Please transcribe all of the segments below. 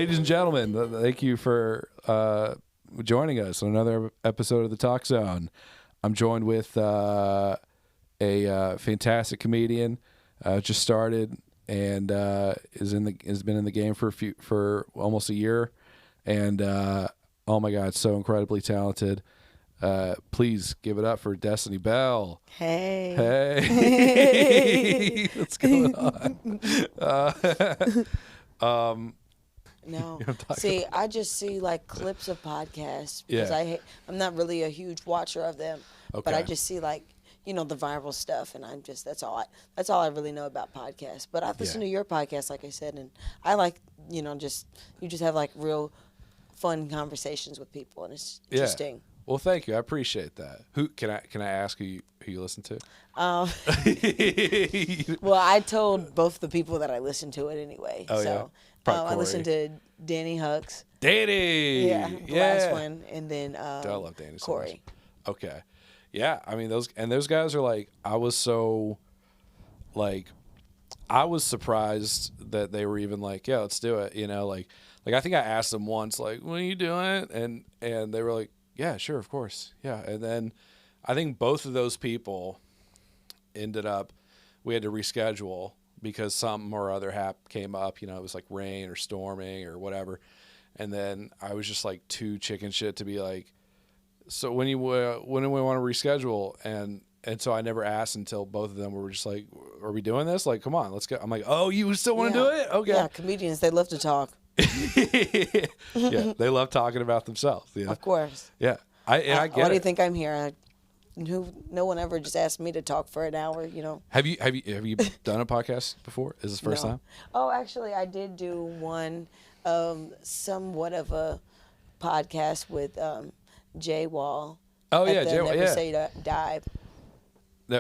Ladies and gentlemen, thank you for joining us on another episode of the Talk Zone. I'm joined with a fantastic comedian, just started and has been in the game for almost a year, and oh my God, so incredibly talented. Please give it up for Destiny Bell. Hey. What's going on? No. See, I just see like clips of podcasts because I'm not really a huge watcher of them, but I just see like, the viral stuff, and that's all I really know about podcasts. But I've listened to your podcast, like I said, and I like, you just have like real fun conversations with people, and it's interesting. Well, thank you. I appreciate that. Who can I ask who you listen to? Well, I told both the people that I listened to it anyway. Oh, so I listened to Danny Hucks. Danny. Yeah, the last one, and then I love Danny so Corey. much. Okay. Yeah, I mean those guys are like, I was surprised that they were even like, yeah, let's do it. Like I think I asked them once, like, when are you doing it? And they were like, yeah, sure, of course. Yeah. And then I think both of those people ended up, we had to reschedule because something or other came up, it was like rain or storming or whatever. And then I was just like too chicken shit to be like, so when do we want to reschedule? And so I never asked until both of them were just like, are we doing this? Like, come on, let's go. I'm like, oh, you still want to do it? Okay. Yeah, comedians, they love to talk. Yeah, they love talking about themselves. Yeah. Of course. Yeah, I get it. Why do you think I'm here? No one ever just asked me to talk for an hour. Have you done a podcast before? Is this the first time? Oh, actually, I did do one, somewhat of a podcast with Jay Wall. Oh yeah, Jay Wall. Never Say Die.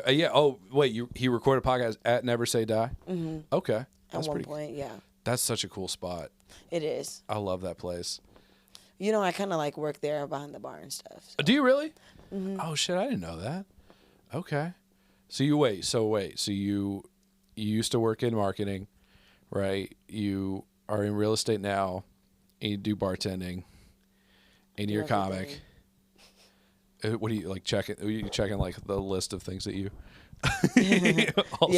Yeah. Oh wait, he recorded a podcast at Never Say Die. Mm-hmm. Okay, that's at one point, yeah. That's such a cool spot. It is. I love that place. I kind of like work there behind the bar and stuff. So. Do you really? Mm-hmm. Oh shit, I didn't know that. Okay. So you used to work in marketing, right? You are in real estate now, and you do bartending, and you're a comic. What do you like checking? Are you checking like the list of things that you? Yeah,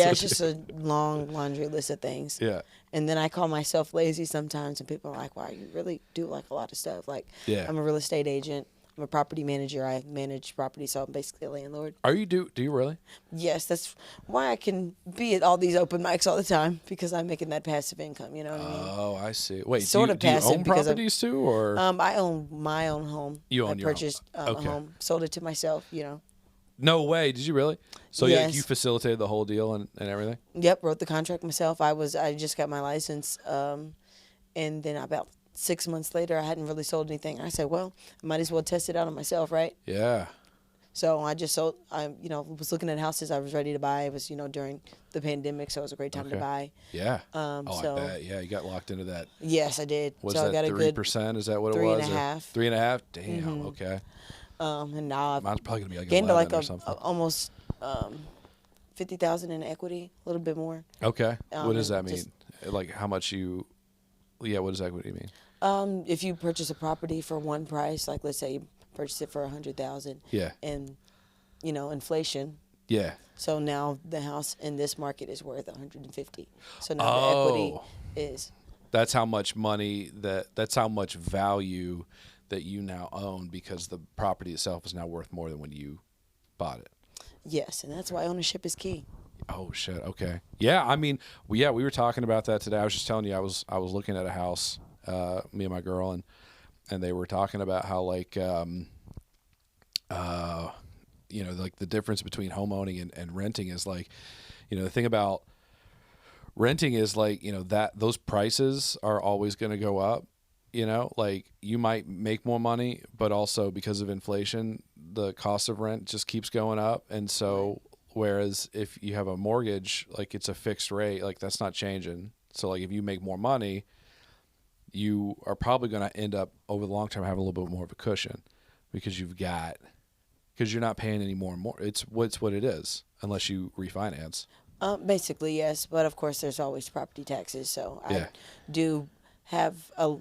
it's just a long laundry list of things. Yeah. And then I call myself lazy sometimes, and people are like, "Wow, you really do like a lot of stuff." Like, I'm a real estate agent. I'm a property manager. I manage property, so I'm basically a landlord. Do you really? Yes, that's why I can be at all these open mics all the time, because I'm making that passive income. You know what I mean? Oh, I see. Wait, sort of passive. Do you own properties too, or? I own my own home. You own your purchased own. Okay. a home, sold it to myself. No way. Did you really? So yes. you facilitated the whole deal and everything? Yep, wrote the contract myself. I just got my license, and then about 6 months later, I hadn't really sold anything. I said, well, I might as well test it out on myself, right? Yeah. So I just sold. I was looking at houses I was ready to buy. It was during the pandemic, so it was a great time to buy. Yeah. So I bet. Yeah, you got locked into that. Yes, I did. Was so that I got 3%? Is that what it was? 3.5%. 3.5%. Damn. Mm-hmm. Okay. And now I've mine's probably gonna be like gained 11 like or something. Almost $50,000 in equity, a little bit more. Okay. What does that mean? Like how much you? Yeah. What does equity mean? If you purchase a property for one price, like let's say you purchase it for $100,000. Yeah. And inflation. Yeah. So now the house in this market is worth $150,000. So now the equity is. That's how much money that's how much value that you now own, because the property itself is now worth more than when you bought it. Yes, and that's why ownership is key. Oh shit. Okay. Yeah. I mean, we were talking about that today. I was just telling you, I was looking at a house, me and my girl, and they were talking about how like, like the difference between home owning and renting is like, the thing about renting is like, that those prices are always going to go up. Like you might make more money, but also because of inflation, the cost of rent just keeps going up. And so, whereas if you have a mortgage, like it's a fixed rate, like that's not changing. So like if you make more money, you are probably going to end up over the long term having a little bit more of a cushion, because you're not paying any more and more. It's what it is, unless you refinance. Basically, yes. But of course, there's always property taxes. So yeah. I do have a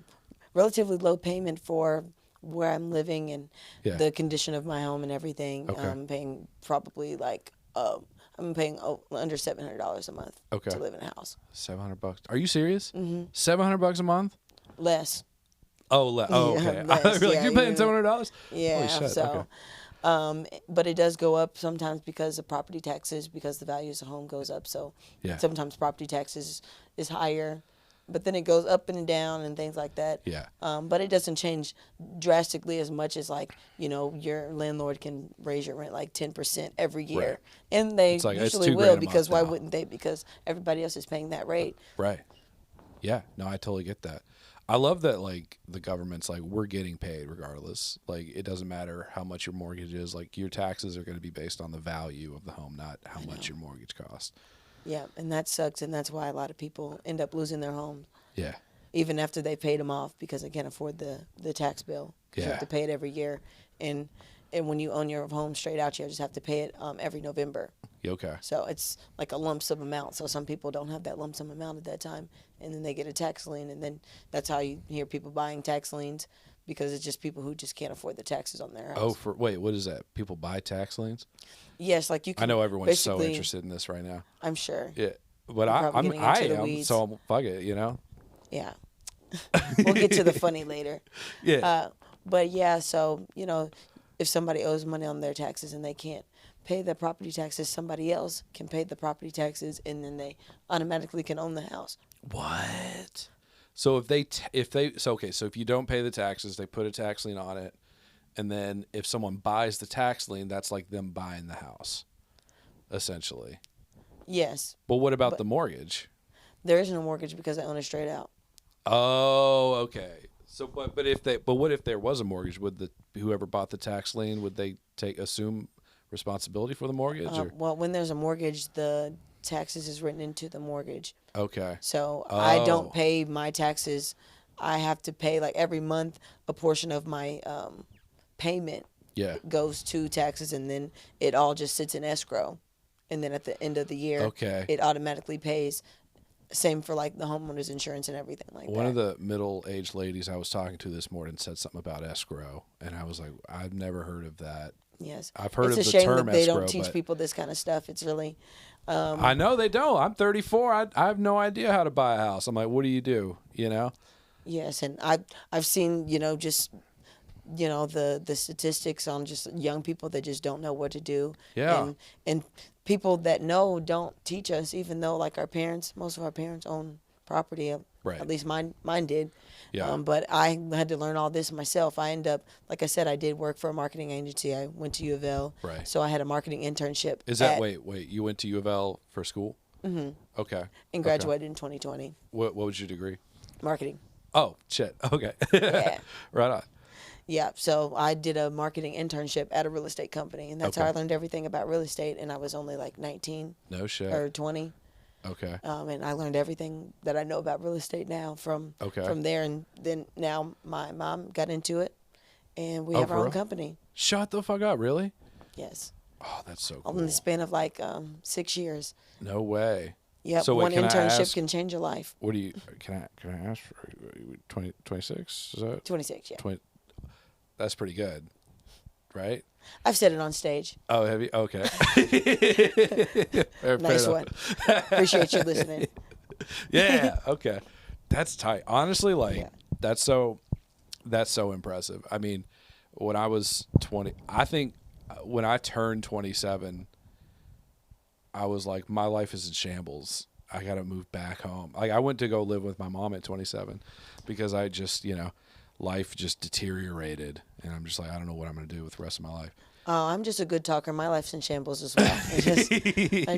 relatively low payment for where I'm living and Yeah. the condition of my home and everything. Okay. I'm paying probably like I'm paying under $700 a month Okay. to live in a house. $700. Are you serious? Mm-hmm. $700 a month? Less. Oh, okay. Less, You're like, you're paying $700? Yeah. Holy shit. So, okay. But it does go up sometimes because of property taxes, because the value of the home goes up. So Yeah. sometimes property taxes is higher, but then it goes up and down and things like that. Yeah. But it doesn't change drastically as much as like, your landlord can raise your rent like 10% every year. Right. And they It's usually $2,000 will, a because month why now. wouldn't they? Because everybody else is paying that rate. Right. Yeah. No, I totally get that. I love that, like, the government's like, we're getting paid regardless. Like, it doesn't matter how much your mortgage is. Like, your taxes are going to be based on the value of the home, not how much your mortgage costs. Yeah, and that sucks, and that's why a lot of people end up losing their homes. Yeah. Even after they paid them off, because they can't afford the tax bill. Because you have to pay it every year. And when you own your home straight out, you just have to pay it every November. Okay. So it's like a lump sum amount. So some people don't have that lump sum amount at that time, and then they get a tax lien, and then that's how you hear people buying tax liens, because it's just people who just can't afford the taxes on their house. Oh, wait, what is that? People buy tax liens? Yes, like you can. I know everyone's so interested in this right now. I'm sure. Yeah, but I am. So fuck it, Yeah. We'll get to the funny later. Yeah. But yeah, so, if somebody owes money on their taxes and they can't pay the property taxes, somebody else can pay the property taxes, and then they automatically can own the house. What? So if you don't pay the taxes, they put a tax lien on it, and then if someone buys the tax lien, that's like them buying the house, essentially. Yes. But what about the mortgage? There isn't a mortgage because I own it straight out. Oh, okay. So, but what if there was a mortgage? Would whoever bought the tax lien, would they assume responsibility for the mortgage? Well, when there's a mortgage, the taxes is written into the mortgage. Okay. So I don't pay my taxes. I have to pay like every month a portion of my payment. Yeah. Goes to taxes, and then it all just sits in escrow, and then at the end of the year, it automatically pays. Same for like the homeowner's insurance and everything like that. One of the middle-aged ladies I was talking to this morning said something about escrow, and I was like, I've never heard of that. Yes, I've heard of the term escrow. It's a shame that they don't teach people this kind of stuff. It's really. I know they don't. I'm 34. I have no idea how to buy a house. I'm like, what do you do? Yes, and I've seen just. The statistics on just young people that just don't know what to do. Yeah. And people that know don't teach us, even though like most of our parents own property. Right. At least mine did. Yeah. But I had to learn all this myself. I end up, like I said, I did work for a marketing agency. I went to U of L. Right. So I had a marketing internship. Is that wait? You went to U of L for school? Mm-hmm. Okay. And graduated in 2020. What was your degree? Marketing. Oh shit. Okay. Yeah. Right on. Yeah, so I did a marketing internship at a real estate company, and that's how I learned everything about real estate, and I was only like 19. No shit. Or 20. Okay. And I learned everything that I know about real estate now from there, and then now my mom got into it, and we have our own company. Shut the fuck up, really? Yes. Oh, that's so cool. In the span of like 6 years. No way. Yep, so one internship can change your life. What do you, can I ask for 20, 26? Is that? 26, yeah. 20, that's pretty good, right? I've said it on stage. Oh, have you? Okay. Nice one. Appreciate you listening. Yeah, okay. That's tight. Honestly, that's so impressive. I mean, when I was 20, I think when I turned 27, I was like, my life is in shambles. I got to move back home. Like, I went to go live with my mom at 27 because I just, life just deteriorated, and I'm just like, I don't know what I'm going to do with the rest of my life. Oh, I'm just a good talker. My life's in shambles as well. I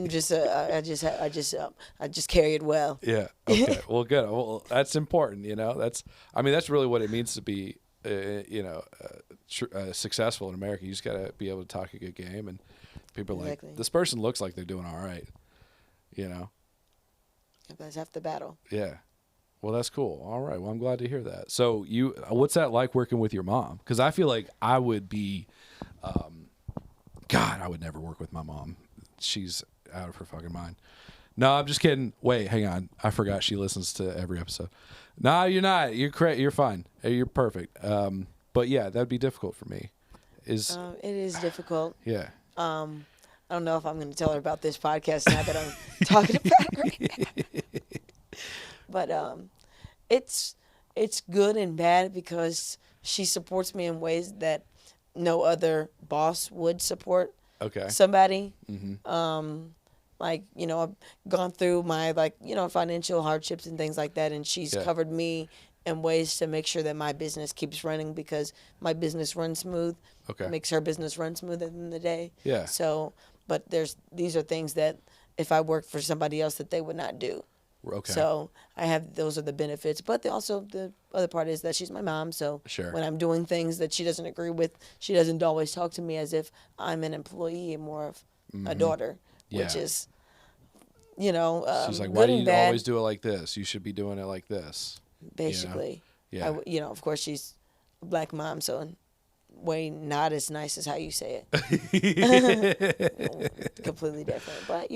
just carry it well. Yeah. Okay. Well, good. Well, that's important. That's really what it means to be, successful in America. You just got to be able to talk a good game, and people are like, this person looks like they're doing all right. That's half the battle. Yeah. Well, that's cool. All right. Well, I'm glad to hear that. So what's that like working with your mom? Because I feel like I would be, I would never work with my mom. She's out of her fucking mind. No, I'm just kidding. Wait, hang on. I forgot she listens to every episode. No, you're not. You're correct. You're fine. You're perfect. But yeah, that'd be difficult for me. It is difficult. Yeah. I don't know if I'm going to tell her about this podcast now that I'm talking about her. But it's good and bad because she supports me in ways that no other boss would support somebody. Mm-hmm. Like, I've gone through my, financial hardships and things like that, and she's covered me in ways to make sure that my business keeps running because my business runs smooth. Okay. Makes her business run smooth at the end of the day. Yeah. So, but these are things that if I worked for somebody else that they would not do. Okay. So those are the benefits. But also the other part is that she's my mom. So when I'm doing things that she doesn't agree with, she doesn't always talk to me as if I'm an employee and more of a daughter, which is, she's like, why do you always do it like this? You should be doing it like this. Basically. Yeah. Of course, she's a black mom, so way not as nice as how you say it. Completely different. But,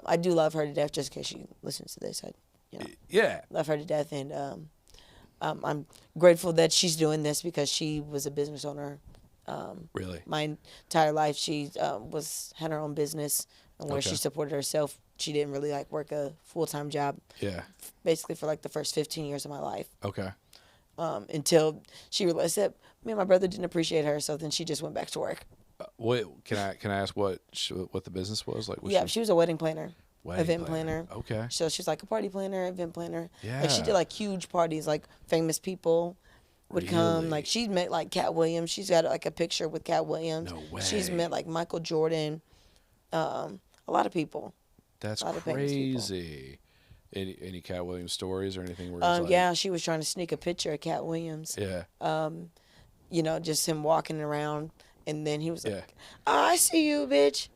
I do love her to death just in case she listens to this. Love her to death. And I'm grateful that she's doing this because she was a business owner. Really? My entire life, she had her own business and where she supported herself. She didn't really work a full-time job. Yeah. Basically for the first 15 years of my life. Okay. Until she realized that me and my brother didn't appreciate her, so then she just went back to work. Wait, can I ask what the business was like? She was a wedding planner, event planner. Okay. So she's a party planner, event planner. Yeah. She did huge parties, famous people would come. She met Cat Williams. She's got a picture with Cat Williams. No way. She's met Michael Jordan. A lot of people. That's crazy. Any Cat Williams stories or anything? Where she was trying to sneak a picture of Cat Williams. Yeah. Just him walking around, and then he was like, I see you, bitch.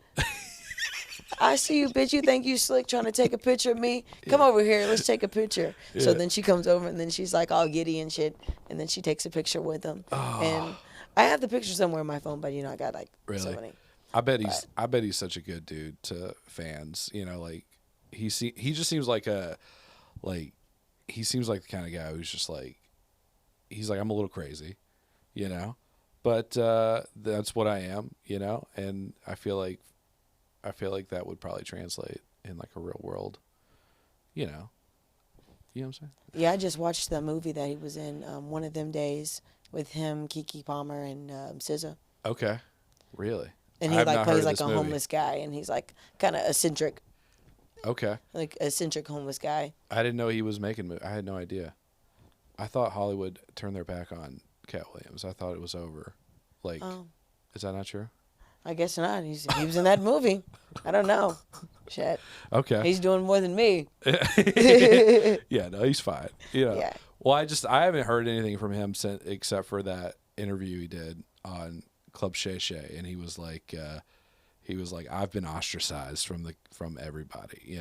I see you, bitch. You think you slick trying to take a picture of me? Come over here. Let's take a picture. Yeah. So then she comes over, and then she's all giddy and shit, and then she takes a picture with him. Oh. And I have the picture somewhere on my phone, but I got really? So many. I bet he's such a good dude to fans. He just seems he seems like the kind of guy who's just he's I'm a little crazy, but that's what I am, and I feel like that would probably translate in a real world, You know what I'm saying? Yeah, I just watched the movie that he was in, One of Them Days, with him, Keke Palmer, and SZA. Okay, really. And he plays a homeless guy, and he's kind of eccentric. Okay. Eccentric homeless guy. I didn't know he was making movies. I had no idea. I thought Hollywood turned their back on Cat Williams. I thought it was over. Is that not true? I guess not. He was in that movie. I don't know. Shit. Okay. He's doing more than me. Yeah, no, he's fine. Yeah. Well, I haven't heard anything from him except for that interview he did on Club Shay Shay, and he was like, I've been ostracized from everybody,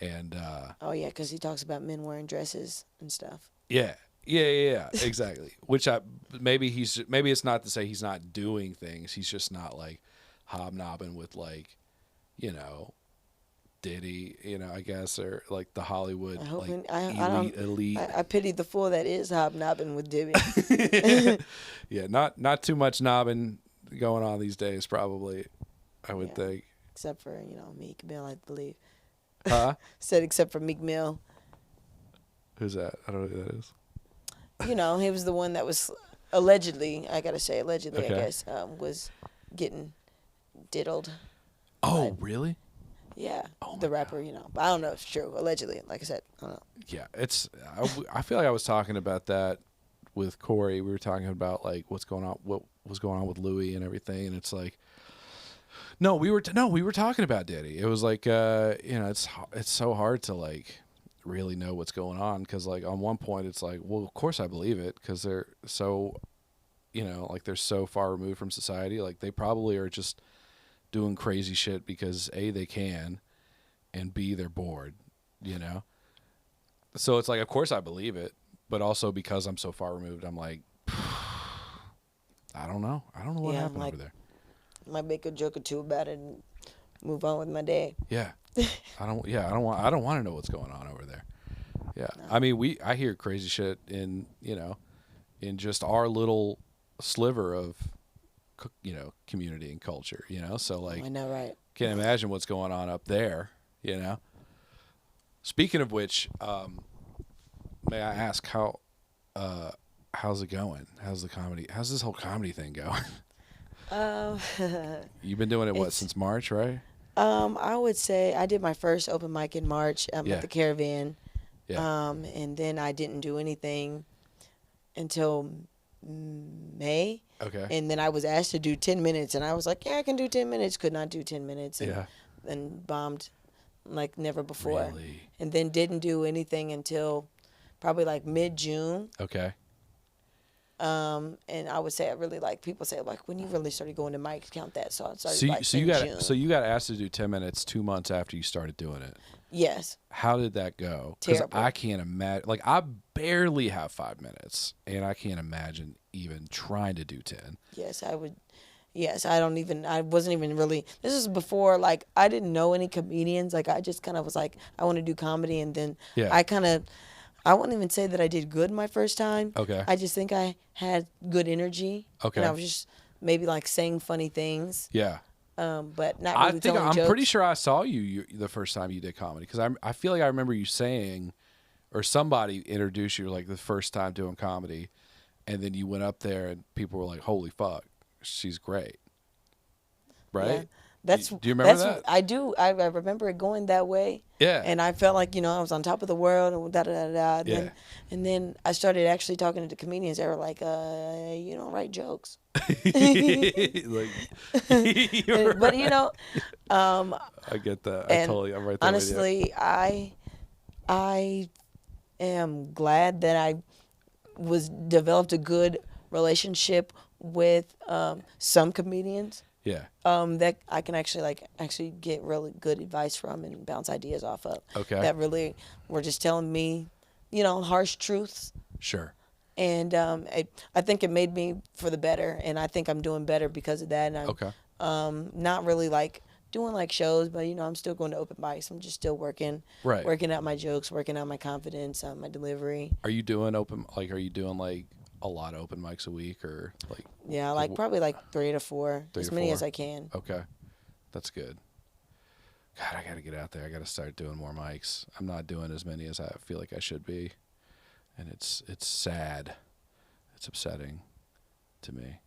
and oh yeah, because he talks about men wearing dresses and stuff. Yeah, exactly. Which maybe it's not to say he's not doing things. He's just not hobnobbing with Diddy, I guess, or the Hollywood elite. I pity the fool that is hobnobbing with Diddy. Yeah, not too much knobbing going on these days, probably. I would think. Except for Meek Mill, I believe. Huh? Said except for Meek Mill. Who's that? I don't know who that is. He was the one that was allegedly, I gotta say allegedly, okay. I guess, was getting diddled. Oh, but, really? Yeah, the rapper, But I don't know if it's true. Allegedly, like I said, I don't know. Yeah, I feel like I was talking about that with Corey. We were talking about what was going on with Louis and everything, and it's no, we were talking about Diddy. It was it's so hard to really know what's going on because on one point it's well, of course I believe it because they're so they're so far removed from society. They probably are just doing crazy shit because A, they can, and B, they're bored, So it's of course I believe it, but also because I'm so far removed, I'm I don't know what happened over there. Might make a joke or two about it and move on with my day. Yeah. I don't want to know what's going on over there. Yeah. No. I mean, I hear crazy shit in just our little sliver of, community and culture, so like, I know, right? Can't imagine what's going on up there, Speaking of which, may I ask how's it going? How's this whole comedy thing going? You've been doing it since March, right? I would say I did my first open mic in March at the Caravan. Yeah. And then I didn't do anything until May. Okay. And then I was asked to do 10 minutes, and I was like, yeah, I can do 10 minutes. Could not do 10 minutes. And bombed like never before. Really? And then didn't do anything until probably like mid-June. Okay. And I would say I really people say like when you really started going to mics, count that. So I started June. So you got asked to do 10 minutes 2 months after you started doing it. Yes. How did that go? Because I can't imagine. Like, I barely have 5 minutes, and I can't imagine even trying to do 10. Yes, I would. Yes, I wasn't even really. This is before, like, I didn't know any comedians. Like, I just kind of was like, I want to do comedy, and then I wouldn't even say that I did good my first time. Okay. I just think I had good energy. Okay. And I was just maybe like saying funny things. Yeah. But not really telling jokes. I'm pretty sure I saw you the first time you did comedy, because I feel like I remember you saying, or somebody introduced you like the first time doing comedy, and then you went up there and people were like, "Holy fuck, she's great." Right? Yeah. Do you remember that? I do. I remember it going that way. Yeah. And I felt like, I was on top of the world and da-da-da-da. Yeah. And then I started actually talking to the comedians. They were like, you don't write jokes. But, I get that. I'm right there honestly, with you. I am glad that I developed a good relationship with some comedians. Yeah. That I can actually get really good advice from and bounce ideas off of. Okay. That really were just telling me, harsh truths. Sure. And I think it made me for the better, and I think I'm doing better because of that. And I'm not really like doing like shows, but I'm still going to open mics. I'm just still working out my jokes, working out my confidence, my delivery. Are you doing a lot of open mics a week, or like? Yeah, probably 3 to 4, as many as I can. Okay, that's good. God, I got to get out there. I got to start doing more mics. I'm not doing as many as I feel like I should be, and it's sad. It's upsetting to me.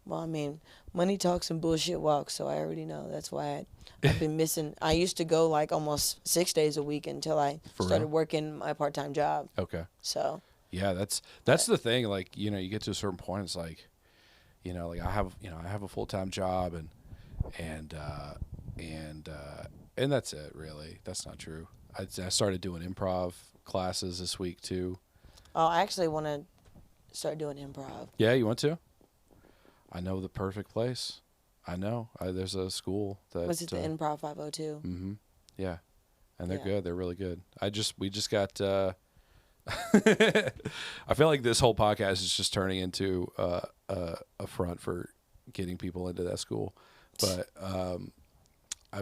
Well, I mean, money talks and bullshit walks, so I already know. That's why I've been missing. I used to go almost 6 days a week until I started working my part-time job. Okay. So. Yeah, that's the thing. Like, you get to a certain point, it's like, I have a full-time job and that's it, really. That's not true. I started doing improv classes this week too. Oh, I actually want to start doing improv. Yeah, you want to? I know the perfect place. I know. There's a school that. Was it the Improv 502? Mm-hmm. Yeah, and they're good. They're really good. We just got. I feel like this whole podcast is just turning into a front for getting people into that school, but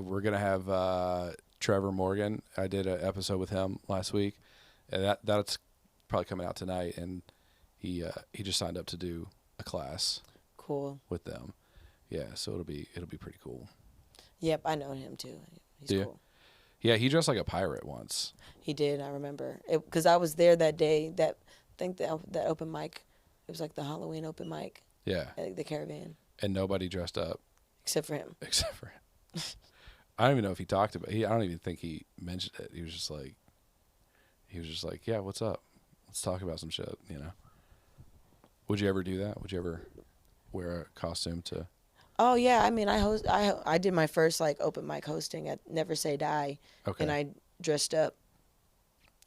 we're gonna have Trevor Morgan. I did an episode with him last week, and that's probably coming out tonight. And he just signed up to do a class. Cool. With them, yeah. So it'll be pretty cool. Yep, I know him too. He's cool. Yeah, he dressed like a pirate once. He did. I remember because I was there that day. That open mic. It was like the Halloween open mic. Yeah. At the Caravan. And nobody dressed up. Except for him. I don't even know if he talked about it. I don't even think he mentioned it. He was just like, yeah, what's up? Let's talk about some shit, Would you ever do that? Would you ever wear a costume to? Oh yeah, I mean, I did my first open mic hosting at Never Say Die. Okay. And I dressed up.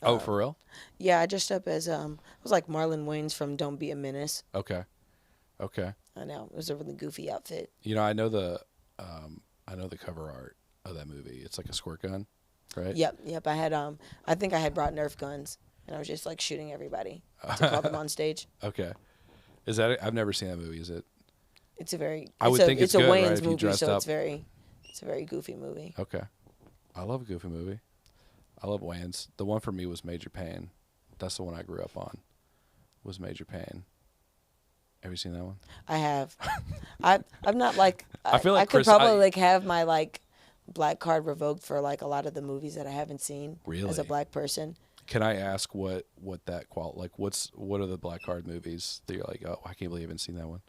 Oh, for real? Yeah, I dressed up as I was like Marlon Wayans from Don't Be a Menace. Okay. I know, it was a really goofy outfit. I know the cover art of that movie. It's like a squirt gun, right? Yep. I had I think I had brought Nerf guns, and I was just shooting everybody to call them on stage. Okay. Is that it? I've never seen that movie. Is it? It's a very. I would think it's good, a Wayans right, movie, so it's very. It's a very goofy movie. Okay. I love a goofy movie. I love Wayans. The one for me was Major Payne. That's the one I grew up on. Was Major Payne. Have you seen that one? I have. I'm not like I feel like I could Chris, probably like have my like black card revoked for like a lot of the movies that I haven't seen as a black person. Can I ask what that like what are the black card movies that you're like, oh, I can't believe I haven't seen that one?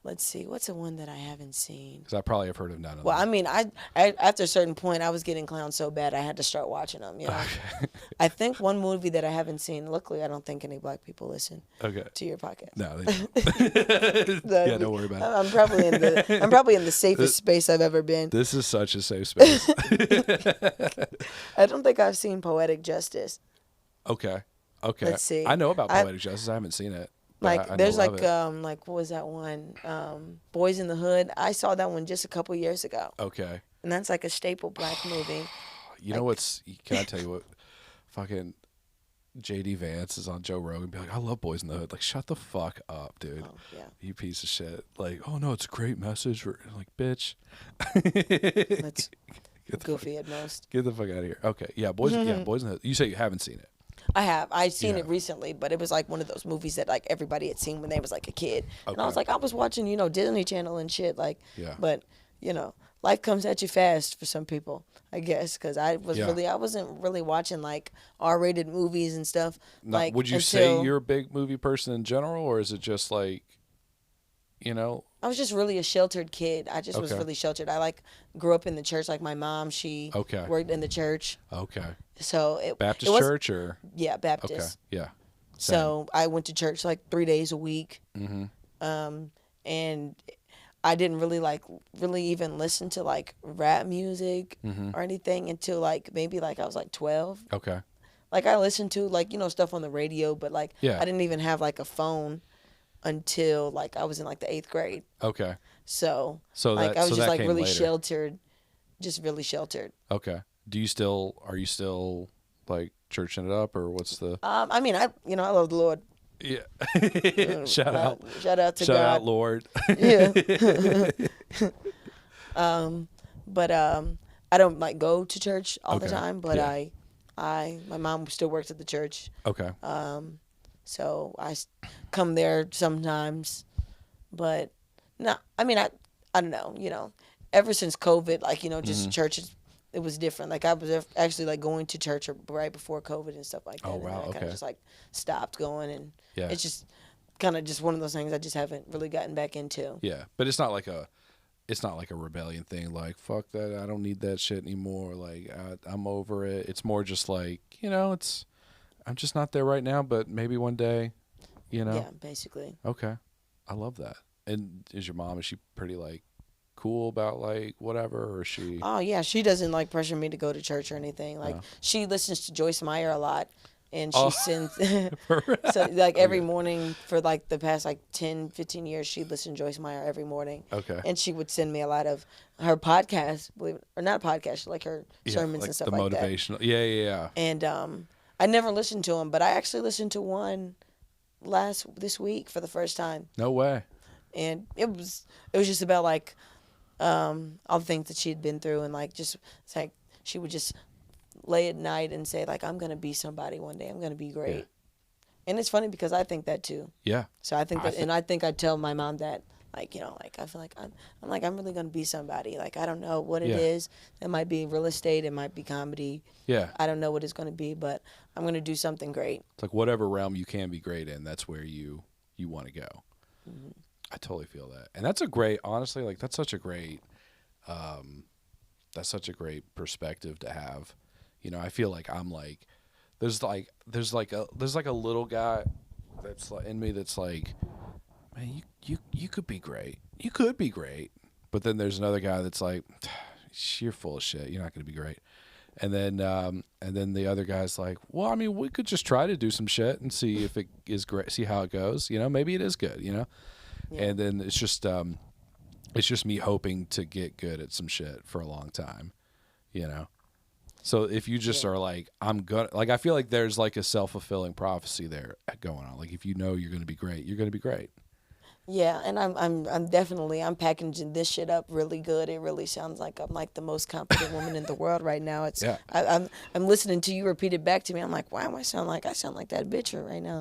Let's see, what's the one that I haven't seen? Because I probably have heard of none of them. Well, I mean, I after a certain point, I was getting clowned so bad I had to start watching them. You know, okay. I think one movie that I haven't seen. Luckily, I don't think any black people listen. To your podcast. No, they don't. Yeah, don't worry about it. I'm probably in the safest space I've ever been. This is such a safe space. I don't think I've seen Poetic Justice. Okay. Let's see. I know about Poetic Justice. I haven't seen it. Like there's like what was that one? Boys in the Hood. I saw that one just a couple years ago. Okay. And that's like a staple black movie. You know what's? Can I tell you what? Fucking J.D. Vance is on Joe Rogan. Be like, I love Boys in the Hood. Like, shut the fuck up, dude. Oh, yeah. You piece of shit. Like, oh no, it's a great message. Like, bitch. That's goofy at most. Get the fuck out of here. Okay. Yeah, Boys. Yeah, Boys in the Hood. You say you haven't seen it. I have. I've seen it recently, but it was like one of those movies that like everybody had seen when they was like a kid. Okay. And I was like, I was watching, Disney Channel and shit. Like, but life comes at you fast for some people, I guess, because I wasn't really watching like R-rated movies and stuff. No, like, would you say you're a big movie person in general, or is it just like, I was just really a sheltered kid. I just was really sheltered. I grew up in the church. Like my mom, she worked in the church. Okay. So Baptist church or? Yeah, Baptist. Okay. Yeah. Same. So I went to church like 3 days a week. Mm-hmm. And I didn't really even listen to like rap music or anything until like maybe like I was like 12. Okay. Like I listened to like, stuff on the radio, but like I didn't even have like a phone until like I was in like the 8th grade. Okay. So like I was just like really sheltered, just really sheltered. Okay. Are you still like churching it up, or what's the? I mean, I love the Lord. Yeah. Shout out to God. Shout out, Lord. Yeah. But I don't like go to church all the time, but my mom still works at the church. Okay. So I come there sometimes, but no, I mean, I don't know, ever since COVID, like, just churches, it was different. Like I was actually like going to church right before COVID and stuff like that. Oh, wow. And I kind of just like stopped going, and yeah. It's just kind of just one of those things I just haven't really gotten back into. Yeah. But it's not like a rebellion thing. Like, fuck that. I don't need that shit anymore. Like I'm over it. It's more just like, I'm just not there right now, but maybe one day, Yeah, basically. Okay. I love that. And is she pretty like cool about like whatever, or is she? Oh yeah, she doesn't like pressure me to go to church or anything. Like she listens to Joyce Meyer a lot, and she sends so like every morning for like the past like 10-15 years she listened to Joyce Meyer every morning. Okay. And she would send me a lot of her podcasts, or not podcasts, like her sermons like and stuff the like that. Motivational. Yeah. And I never listened to them, but I actually listened to one this week for the first time. No way. And it was just about like all the things that she'd been through, and like just it's like she would just lay at night and say like, I'm gonna be somebody one day. I'm gonna be great. Yeah. And it's funny because I think that too. Yeah. So I think that, and I think I'd tell my mom that, like, like I feel like I'm really gonna be somebody. Like I don't know what it is. It might be real estate. It might be comedy. Yeah. I don't know what it's gonna be, but I'm gonna do something great. It's like whatever realm you can be great in, that's where you want to go. Mm-hmm. I totally feel that, and that's a great. Honestly, like that's such a great perspective to have. I feel like I'm like, there's like a little guy that's like in me that's like, man, you could be great. You could be great. But then there's another guy that's like, you're full of shit. You're not going to be great. And then the other guy's like, well, I mean, we could just try to do some shit and see if it is great, see how it goes. Maybe it is good, Yeah. And then it's just me hoping to get good at some shit for a long time, So if you just are like, I'm gonna, like, I feel like there's like a self-fulfilling prophecy there going on. Like if you're going to be great, you're going to be great. Yeah, and I'm definitely I'm packaging this shit up really good. It really sounds like I'm like the most confident woman in the world right now. It's Yeah. I'm listening to you repeat it back to me. I'm like, why am I sound like that bitch right now?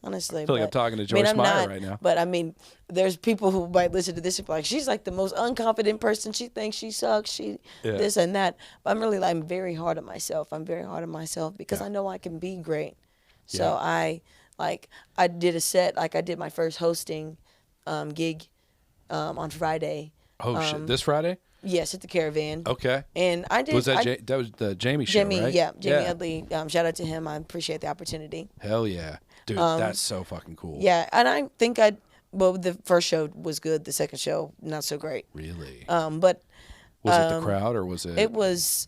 Honestly, I feel like I'm talking to Joyce I'm Meyer not, right now. But I mean, there's people who might listen to this and be like, she's like the most unconfident person. She thinks she sucks. She this and that. But I'm very hard on myself. I'm very hard on myself because I know I can be great. So I did a set, like I did my first hosting gig on Friday. Oh shit! This Friday? Yes, at the Caravan. Okay. And I did. Was that that was the Jamie show, Jamie, right? yeah, Jamie Udley. Shout out to him. I appreciate the opportunity. Hell yeah, dude, that's so fucking cool. Yeah, and I think well, the first show was good. The second show, not so great. Really? But was it the crowd or was it? It was.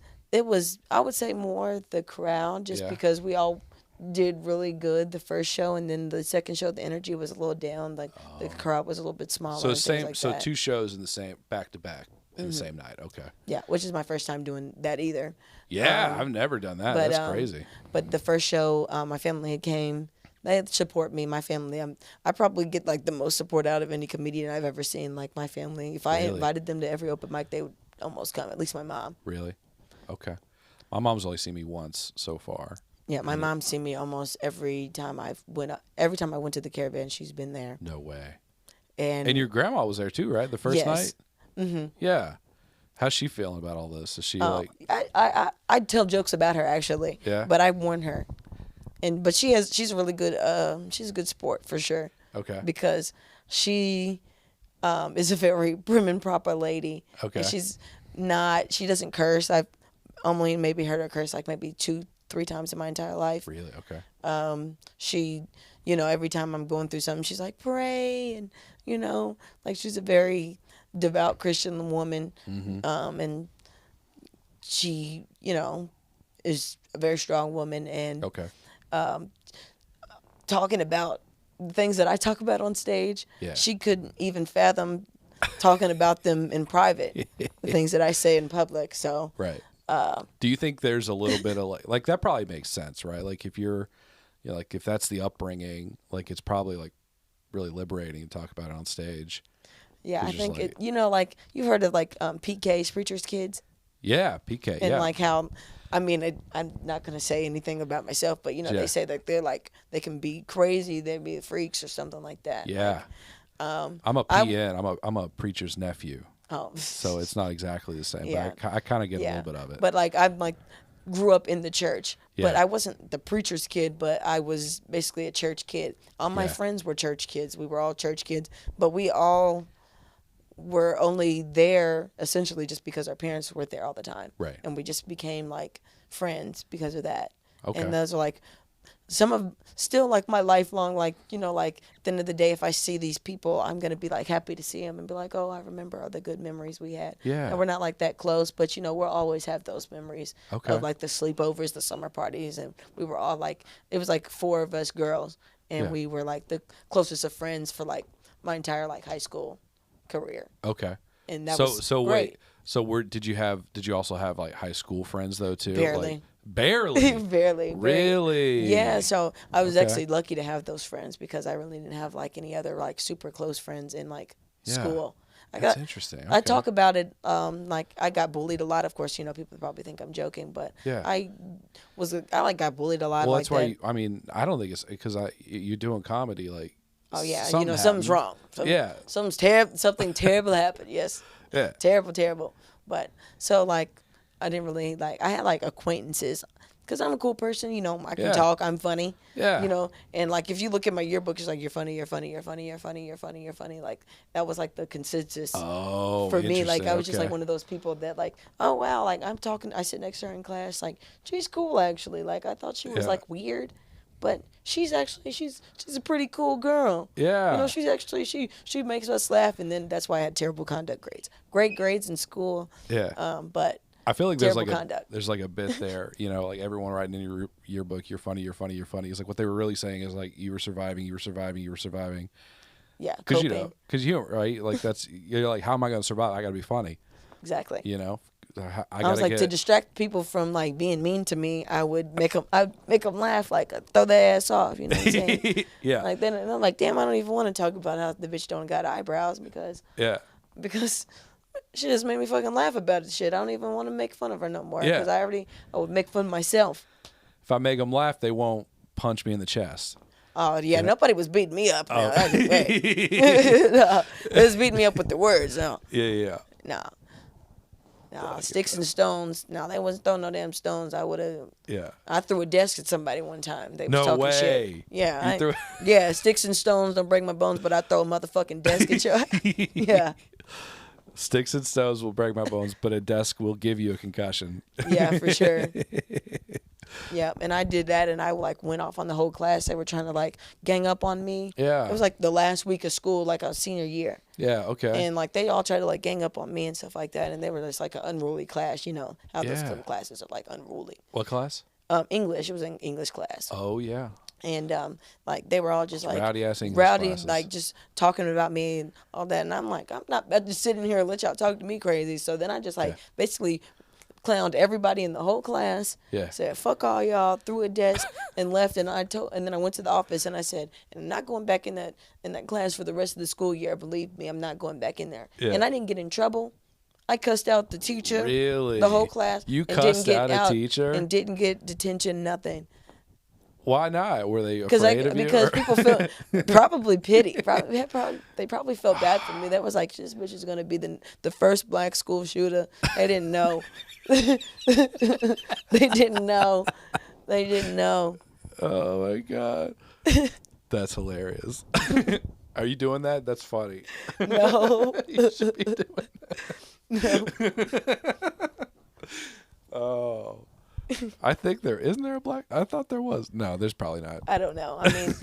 I would say more the crowd, just because we all did really good the first show, and then the second show the energy was a little down, like the crowd was a little bit smaller. So that. 2 shows in the same back to back in the same night. Okay. Yeah, which is my first time doing that either. Yeah, I've never done that. That's crazy. But the first show, my family had came. They support me. My family. I probably get like the most support out of any comedian I've ever seen. Like my family. If I invited them to every open mic, they would almost come. At least my mom. Really? Okay. My mom's only seen me once so far. Yeah, my mom's seen me almost every time I went to the Caravan. She's been there. No way. And your grandma was there too, right? The first night. Mm-hmm. Yeah. How's she feeling about all this? Is she like? I tell jokes about her actually. Yeah. But I warn her, but she's a really good she's a good sport for sure. Okay. Because she is a very prim and proper lady. Okay. And she doesn't curse. I've only maybe heard her curse like maybe 2-3 times in my entire life. Really? Okay. She, every time I'm going through something, she's like, pray. And, like she's a very devout Christian woman. Mm-hmm. And she, is a very strong woman. And okay. Talking about the things that I talk about on stage, yeah. she couldn't even fathom talking about them in private, the things that I say in public. So, right. Do you think there's a little bit of like that probably makes sense, right? Like if you're, like if that's the upbringing, like it's probably like really liberating to talk about it on stage. Yeah, I think like, like you've heard of like PK's Preacher's Kids. Yeah, PK. And like how, I'm not gonna say anything about myself, but they say that they're like they can be crazy, they be freaks or something like that. Yeah. Like, I'm a PN. I'm a preacher's nephew. Oh. So it's not exactly the same. Yeah. But I kind of get a little bit of it. But like I'm like grew up in the church, but I wasn't the preacher's kid, but I was basically a church kid. All my friends were church kids. We were all church kids, but we all were only there essentially just because our parents were there all the time. Right. And we just became like friends because of that. Okay. And those are like still like my lifelong, like, like at the end of the day, if I see these people, I'm going to be like happy to see them and be like, oh, I remember all the good memories we had. Yeah. And we're not like that close, but we'll always have those memories of like the sleepovers, the summer parties. And we were all like, it was like 4 of us girls and we were like the closest of friends for like my entire like high school career. Okay. And that was great. Wait. So did you also have like high school friends though too? Barely. Like, barely. Barely. Really? Yeah. So I was actually lucky to have those friends because I really didn't have like any other like super close friends in like school. That's interesting. Okay. I talk about it. Like I got bullied a lot. Of course, people probably think I'm joking, but I got bullied a lot. Well, that's why. I don't think it's because you're doing comedy like. Oh yeah, something's wrong. Something terrible happened. Yes. Yeah. Terrible. But so like, I didn't really like. I had like acquaintances because I'm a cool person. I can talk. I'm funny. Yeah. And like if you look at my yearbook, it's like you're funny. Like that was like the consensus. Oh. For me, like I was just like one of those people that like, oh wow, like I'm talking. I sit next to her in class. Like she's cool actually. Like I thought she was like weird. But she's a pretty cool girl. Yeah. She's actually she makes us laugh, and then that's why I had terrible conduct grades. Great grades in school. Yeah. But I feel like there's like a bit there, like everyone writing in your yearbook, you're funny. It's like what they were really saying is like you were surviving. Yeah. Because right, like you're like how am I going to survive? I got to be funny. Exactly. I was like, to distract people from like being mean to me, I'd make them laugh, like throw their ass off. You know what I'm saying? Yeah. Like then I'm like, damn, I don't even want to talk about how the bitch don't got eyebrows because she just made me fucking laugh about it. Shit, I don't even want to make fun of her no more because I would make fun of myself. If I make them laugh, they won't punch me in the chest. Oh yeah, nobody was beating me up. No, they was beating me up with the words. No. Yeah. No. No, sticks and stones. No, they wasn't throwing no damn stones. I would have. Yeah. I threw a desk at somebody one time. They was no talking way. shit. Yeah. Yeah, sticks and stones don't break my bones, but I throw a motherfucking desk at you. Yeah. Sticks and stones will break my bones, but a desk will give you a concussion. Yeah, for sure. Yeah, and I did that, and I like went off on the whole class. They were trying to like gang up on me. Yeah. It was like the last week of school, like our senior year. Yeah, okay. And like they all tried to like gang up on me and stuff like that, and they were just like an unruly class. You know how those film classes are like unruly. What class? English. It was an English class. Oh yeah. And like they were all just like rowdy ass English classes. Like just talking about me and all that, and I'm like, I'm not about to sit in here and let y'all talk to me crazy. So then I just like basically clowned everybody in the whole class. Yeah. Said fuck all y'all, threw a desk and left. And then I went to the office and I said, and I'm not going back in that class for the rest of the school year. Believe me, I'm not going back in there. Yeah. And I didn't get in trouble. I cussed out the teacher. Really? The whole class. You cussed out a teacher and didn't get detention, nothing. Why not? Were they afraid of you? Because people felt probably pity. They probably felt bad for me. That was like, this bitch is gonna be the first black school shooter. They didn't know. They didn't know. They didn't know. Oh my God, that's hilarious. Are you doing that? That's funny. No. You should be doing that. No. Oh. I think isn't there a black? I thought there was. No, there's probably not. I don't know. I mean,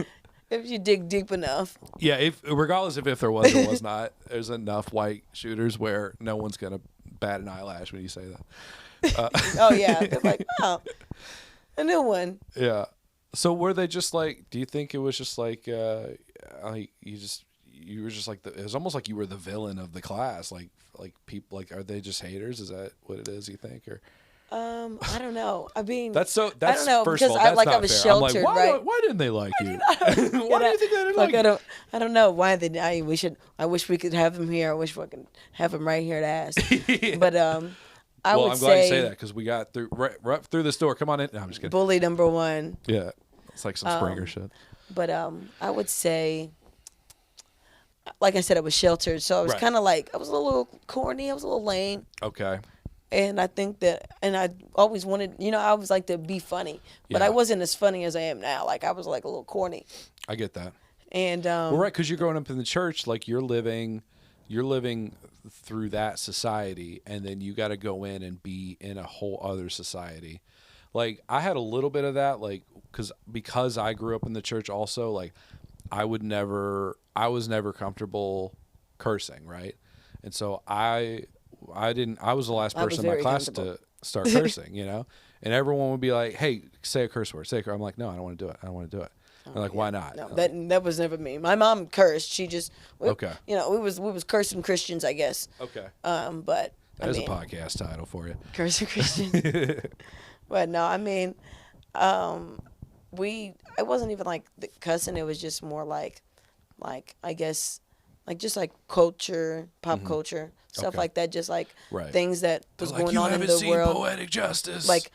if you dig deep enough. Yeah, regardless if there was or was not, there's enough white shooters where no one's gonna bat an eyelash when you say that. Oh yeah, they're like, oh, a new one. Yeah. So were they just like? Do you think it was just like you were just like it was almost like you were the villain of the class? Like people are they just haters? Is that what it is? You think or? I don't know. I mean, that's I don't know first because of all, that's I was fair. sheltered, I'm like, right? Why didn't they like you? Why do you think they didn't like you? I don't know why they. I wish we could have him here. I wish we could have him right here to ask. But I'm glad you say that because we got right through this door. Come on in. No, I'm just kidding. Bully number one. Yeah, it's like some Springer shit. But I would say, like I said, I was sheltered, so I was kind of like I was a little corny. I was a little lame. Okay. And I think that, and I always wanted, I always like to be funny, but I wasn't as funny as I am now. Like I was like a little corny. I get that. And well, right, because you're growing up in the church, like you're living through that society, and then you got to go in and be in a whole other society. Like I had a little bit of that, like because I grew up in the church, also like I was never comfortable cursing, right? And so I was the last person in my class to start cursing, and everyone would be like, hey, say a curse word. I'm like, no, I don't want to do it. I don't want to do it. They're like, why not? No, that was never me. My mom cursed. She just, okay. We was cursing Christians, I guess. Okay. But that is a podcast title for you. Cursing Christians. But no, I mean, it wasn't even like the cussing. It was just more like I guess, like just like culture, pop culture. Stuff like that, just like things that was going on in the world. You haven't seen Poetic Justice. Like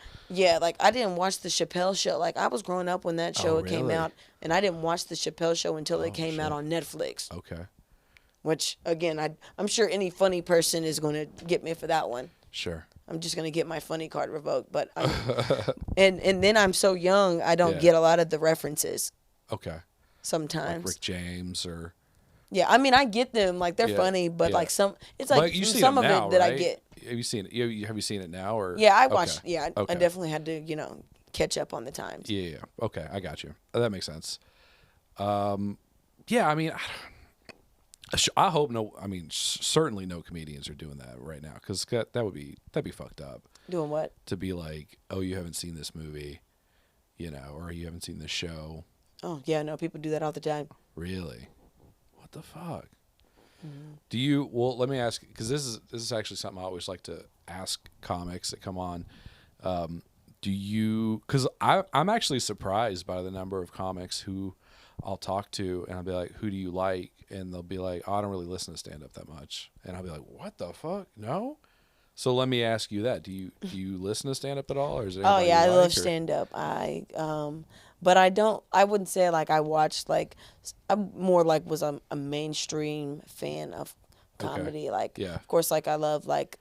I didn't watch the Chappelle Show. Like I was growing up when that show came out, and I didn't watch the Chappelle Show until it came out on Netflix. Okay. Which again, I'm sure any funny person is going to get me for that one. Sure. I'm just going to get my funny card revoked, but and then I'm so young, I don't get a lot of the references. Okay. Sometimes. Like Rick James or. Yeah, I mean, I get them, like they're funny, but like it's like some of it that I get. Have you seen it? Have you seen it now or? Yeah, I watched. Okay. Yeah, I definitely had to, catch up on the times. Yeah. Okay, I got you. That makes sense. Yeah, I mean, I hope no. I mean, certainly no comedians are doing that right now because that'd be fucked up. Doing what? To be like, oh, you haven't seen this movie, or you haven't seen this show. Oh yeah, no, people do that all the time. Really. What the fuck? Do you? Well, let me ask, because this is actually something I always like to ask comics that come on. Do you? Because I'm actually surprised by the number of comics who I'll talk to, and I'll be like, "Who do you like?" And they'll be like, "Oh, I don't really listen to stand up that much." And I'll be like, "What the fuck? No." So let me ask you that: Do you listen to stand up at all, or is it? Oh yeah, I love stand up. But I don't. I wouldn't say like I watched like. I'm more like was a mainstream fan of comedy. Okay. Like, yeah. Of course, like I love like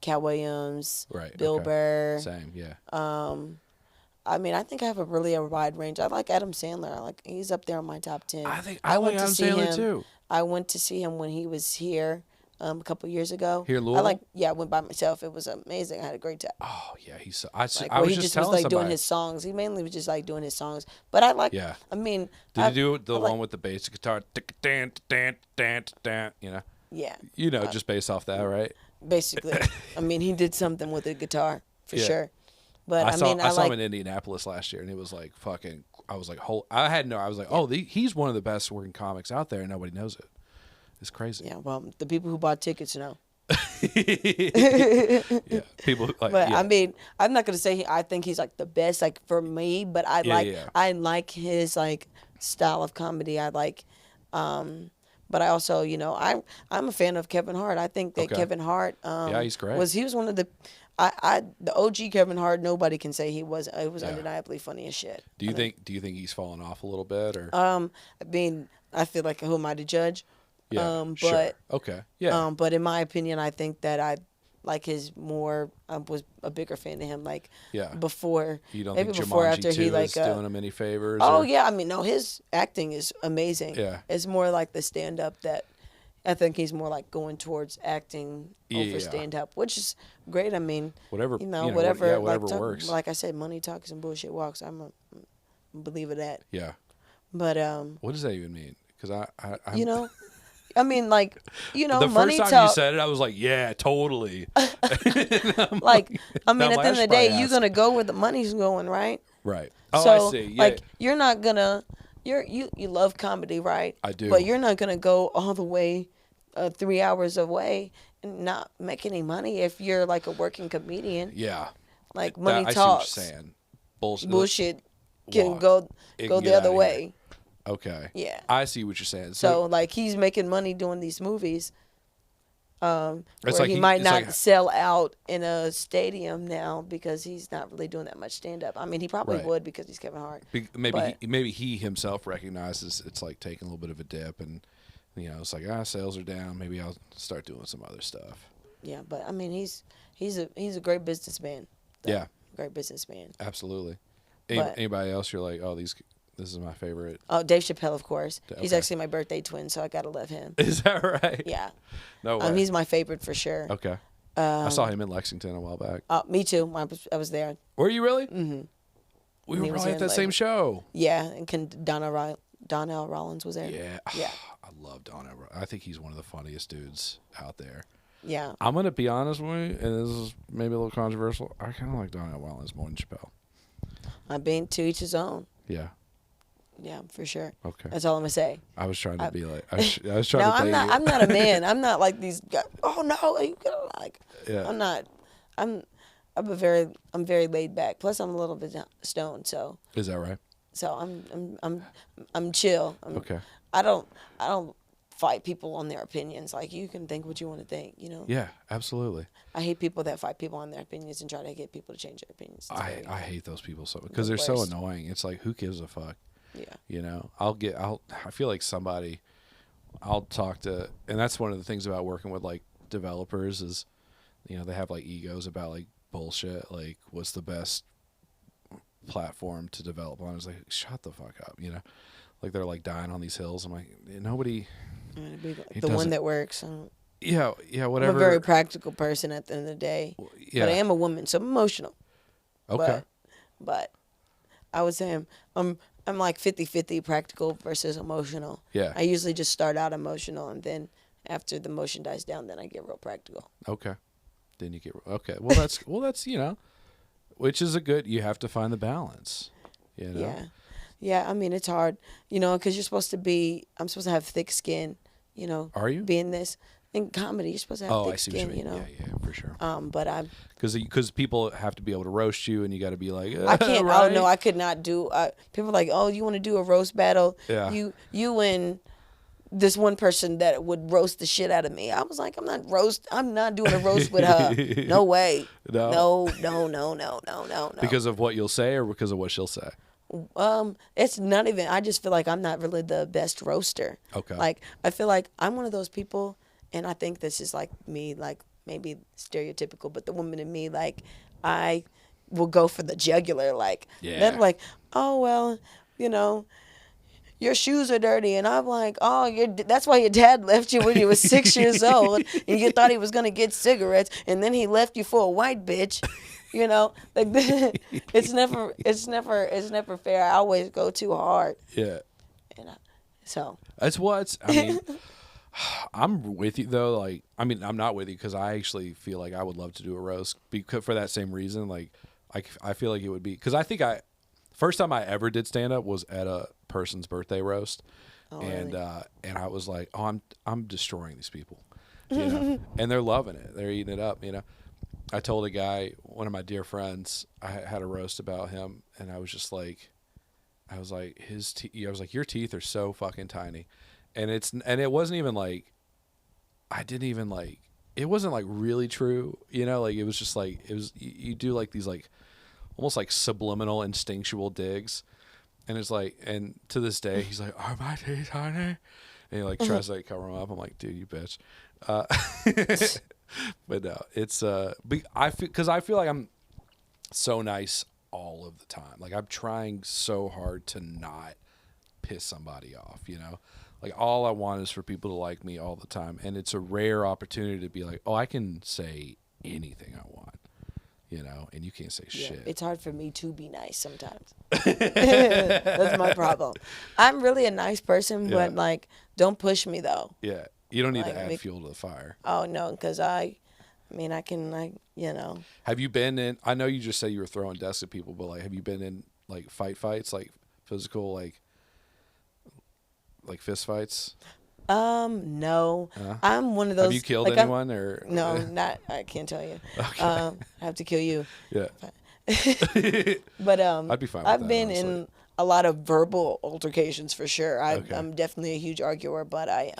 Cat Williams, Right. Bill Burr. Same. Yeah. I mean, I think I have a wide range. I like Adam Sandler. He's up there on my top 10. I went to see Sandler him too. I went to see him when he was here. A couple years ago. Here in Louisville? I went by myself. It was amazing. I had a great time. Oh yeah, I was he just was telling like somebody. doing his songs. He mainly was just like doing his songs. But I like. Yeah. I mean. Did he do the one with the bass guitar? You know. Yeah. Just based off that, right? Basically, I mean, he did something with the guitar for sure. But I saw him in Indianapolis last year, and it was like fucking. I was like, I was like, oh, he's one of the best working comics out there, and nobody knows it. It's crazy. Yeah. Well, the people who bought tickets know. Yeah, people like. But yeah. I mean, I'm not gonna say I think he's like the best, like for me. But I like his like style of comedy. I like, but I also, I'm a fan of Kevin Hart. I think that Kevin Hart, he's great. He was one of the, the OG Kevin Hart. Nobody can say he was. It was undeniably funny as shit. Do you think he's fallen off a little bit, or? I mean, I feel like who am I to judge? Yeah, but sure. Okay. Yeah. But in my opinion, I think that I like his more. I was a bigger fan of him. Like before. You don't maybe think before Jumanji after 2 he like is doing him any favors? Oh or? yeah, I mean no, his acting is amazing. Yeah. It's more like the stand up that I think he's more like going towards acting over stand up, which is great. I mean, whatever whatever works. Like I said, money talks and bullshit walks. I'm a believer that. Yeah. But what does that even mean? Because I mean, like, the money first time you said it, I was like, yeah, totally. Like, I mean, at the end of the day, you're gonna go where the money's going, right? Right. Oh, so, I see. Yeah. Like, you're not gonna, you love comedy, right? I do. But you're not gonna go all the way, 3 hours away and not make any money if you're like a working comedian. Yeah. Like money talks. I see what you're saying. Bullshit can go the other way. Okay. Yeah. I see what you're saying. So like he's making money doing these movies. Where like he might not sell out in a stadium now because he's not really doing that much stand up. I mean, he probably would because he's Kevin Hart. Maybe he himself recognizes it's like taking a little bit of a dip, and it's like sales are down. Maybe I'll start doing some other stuff. Yeah, but I mean, he's a great businessman. Yeah. Great businessman. Absolutely. Anybody else you're like, this is my favorite? Oh, Dave Chappelle, of course. Okay. He's actually my birthday twin, so I gotta love him. Is that right? Yeah. No way. He's my favorite for sure. Okay. I saw him in Lexington a while back. Me too. I was there. Were you really? Mm-hmm. We were probably at that same show. Yeah, and Donnell Rollins was there. Yeah. Yeah. I love Donnell. I think he's one of the funniest dudes out there. Yeah. I'm gonna be honest with you, and this is maybe a little controversial. I kind of like Donnell Rollins more than Chappelle. I've been to each his own. Yeah. Yeah, for sure. Okay. That's all I'm gonna say. I was trying to be like. I was trying to. No, I'm not a man. I'm not like these guys. Oh no, you gotta like. Yeah. I'm not. I'm very laid back. Plus, I'm a little bit stoned. So. Is that right? So I'm chill. Okay. I don't fight people on their opinions. Like you can think what you want to think. Yeah, absolutely. I hate people that fight people on their opinions and try to get people to change their opinions. I hate those people because they're so annoying. It's like, who gives a fuck? Yeah. I feel like somebody I'll talk to, and that's one of the things about working with like developers is, they have like egos about like bullshit. Like what's the best platform to develop on? I was like, shut the fuck up. Like they're like dying on these hills. I'm like, nobody. The one that works. Yeah, whatever. I'm a very practical person at the end of the day. Yeah. But I am a woman, so I'm emotional. Okay. But I would say I'm like 50-50 practical versus emotional. Yeah. I usually just start out emotional, and then after the emotion dies down, then I get real practical. Okay. Then you get okay. Well, that's which is you have to find the balance. Yeah. Yeah. I mean, it's hard, because I'm supposed to have thick skin, Are you? being this. In comedy, you're supposed to have thick skin, Yeah, for sure. But I'm because people have to be able to roast you, and you got to be like, I can't. right? Oh no, I could not do. People are like, oh, you want to do a roast battle? Yeah. You and this one person that would roast the shit out of me. I was like, I'm not doing a roast with her. No way. No. No. Because of what you'll say, or because of what she'll say? It's not even. I just feel like I'm not really the best roaster. Okay. Like I feel like I'm one of those people. And I think this is like me, like maybe stereotypical, but the woman in me, like I will go for the jugular, like they're like, oh well, your shoes are dirty, and I'm like, oh, that's why your dad left you when you were 6 years old, and you thought he was gonna get cigarettes, and then he left you for a white bitch, like it's never fair. I always go too hard. Yeah. So that's what I mean. I'm with you though. Like, I mean, I'm not with you because I actually feel like I would love to do a roast because for that same reason. Like, I feel like it would be because I think first time I ever did stand up was at a person's birthday roast, and really? And I was like, oh, I'm destroying these people, and they're loving it. They're eating it up. I told a guy, one of my dear friends, I had a roast about him, and I was just like, I was like, your teeth are so fucking tiny. And it wasn't even like, it wasn't like really true, like it was just like, you do like these like, almost like subliminal instinctual digs. And it's like, and to this day, he's like, are my teeth tiny? And he like tries to like cover them up. I'm like, dude, you bitch. But no, it's, cause I feel like I'm so nice all of the time. Like I'm trying so hard to not piss somebody off, Like all I want is for people to like me all the time, and it's a rare opportunity to be like, oh, I can say anything I want, and you can't say shit. It's hard for me to be nice sometimes. That's my problem. I'm really a nice person, but like, don't push me though. Yeah, you don't need to add fuel to the fire. Oh no, because I can Have you been in? I know you just said you were throwing desks at people, but like, have you been in like fights, like physical, like fist fights? No. I'm one of those. Have you killed anyone or? No, not. I can't tell you. Okay. I have to kill you. Yeah. But I'd be fine with I've that, been honestly. in a lot of verbal altercations for sure. I'm definitely a huge arguer, but I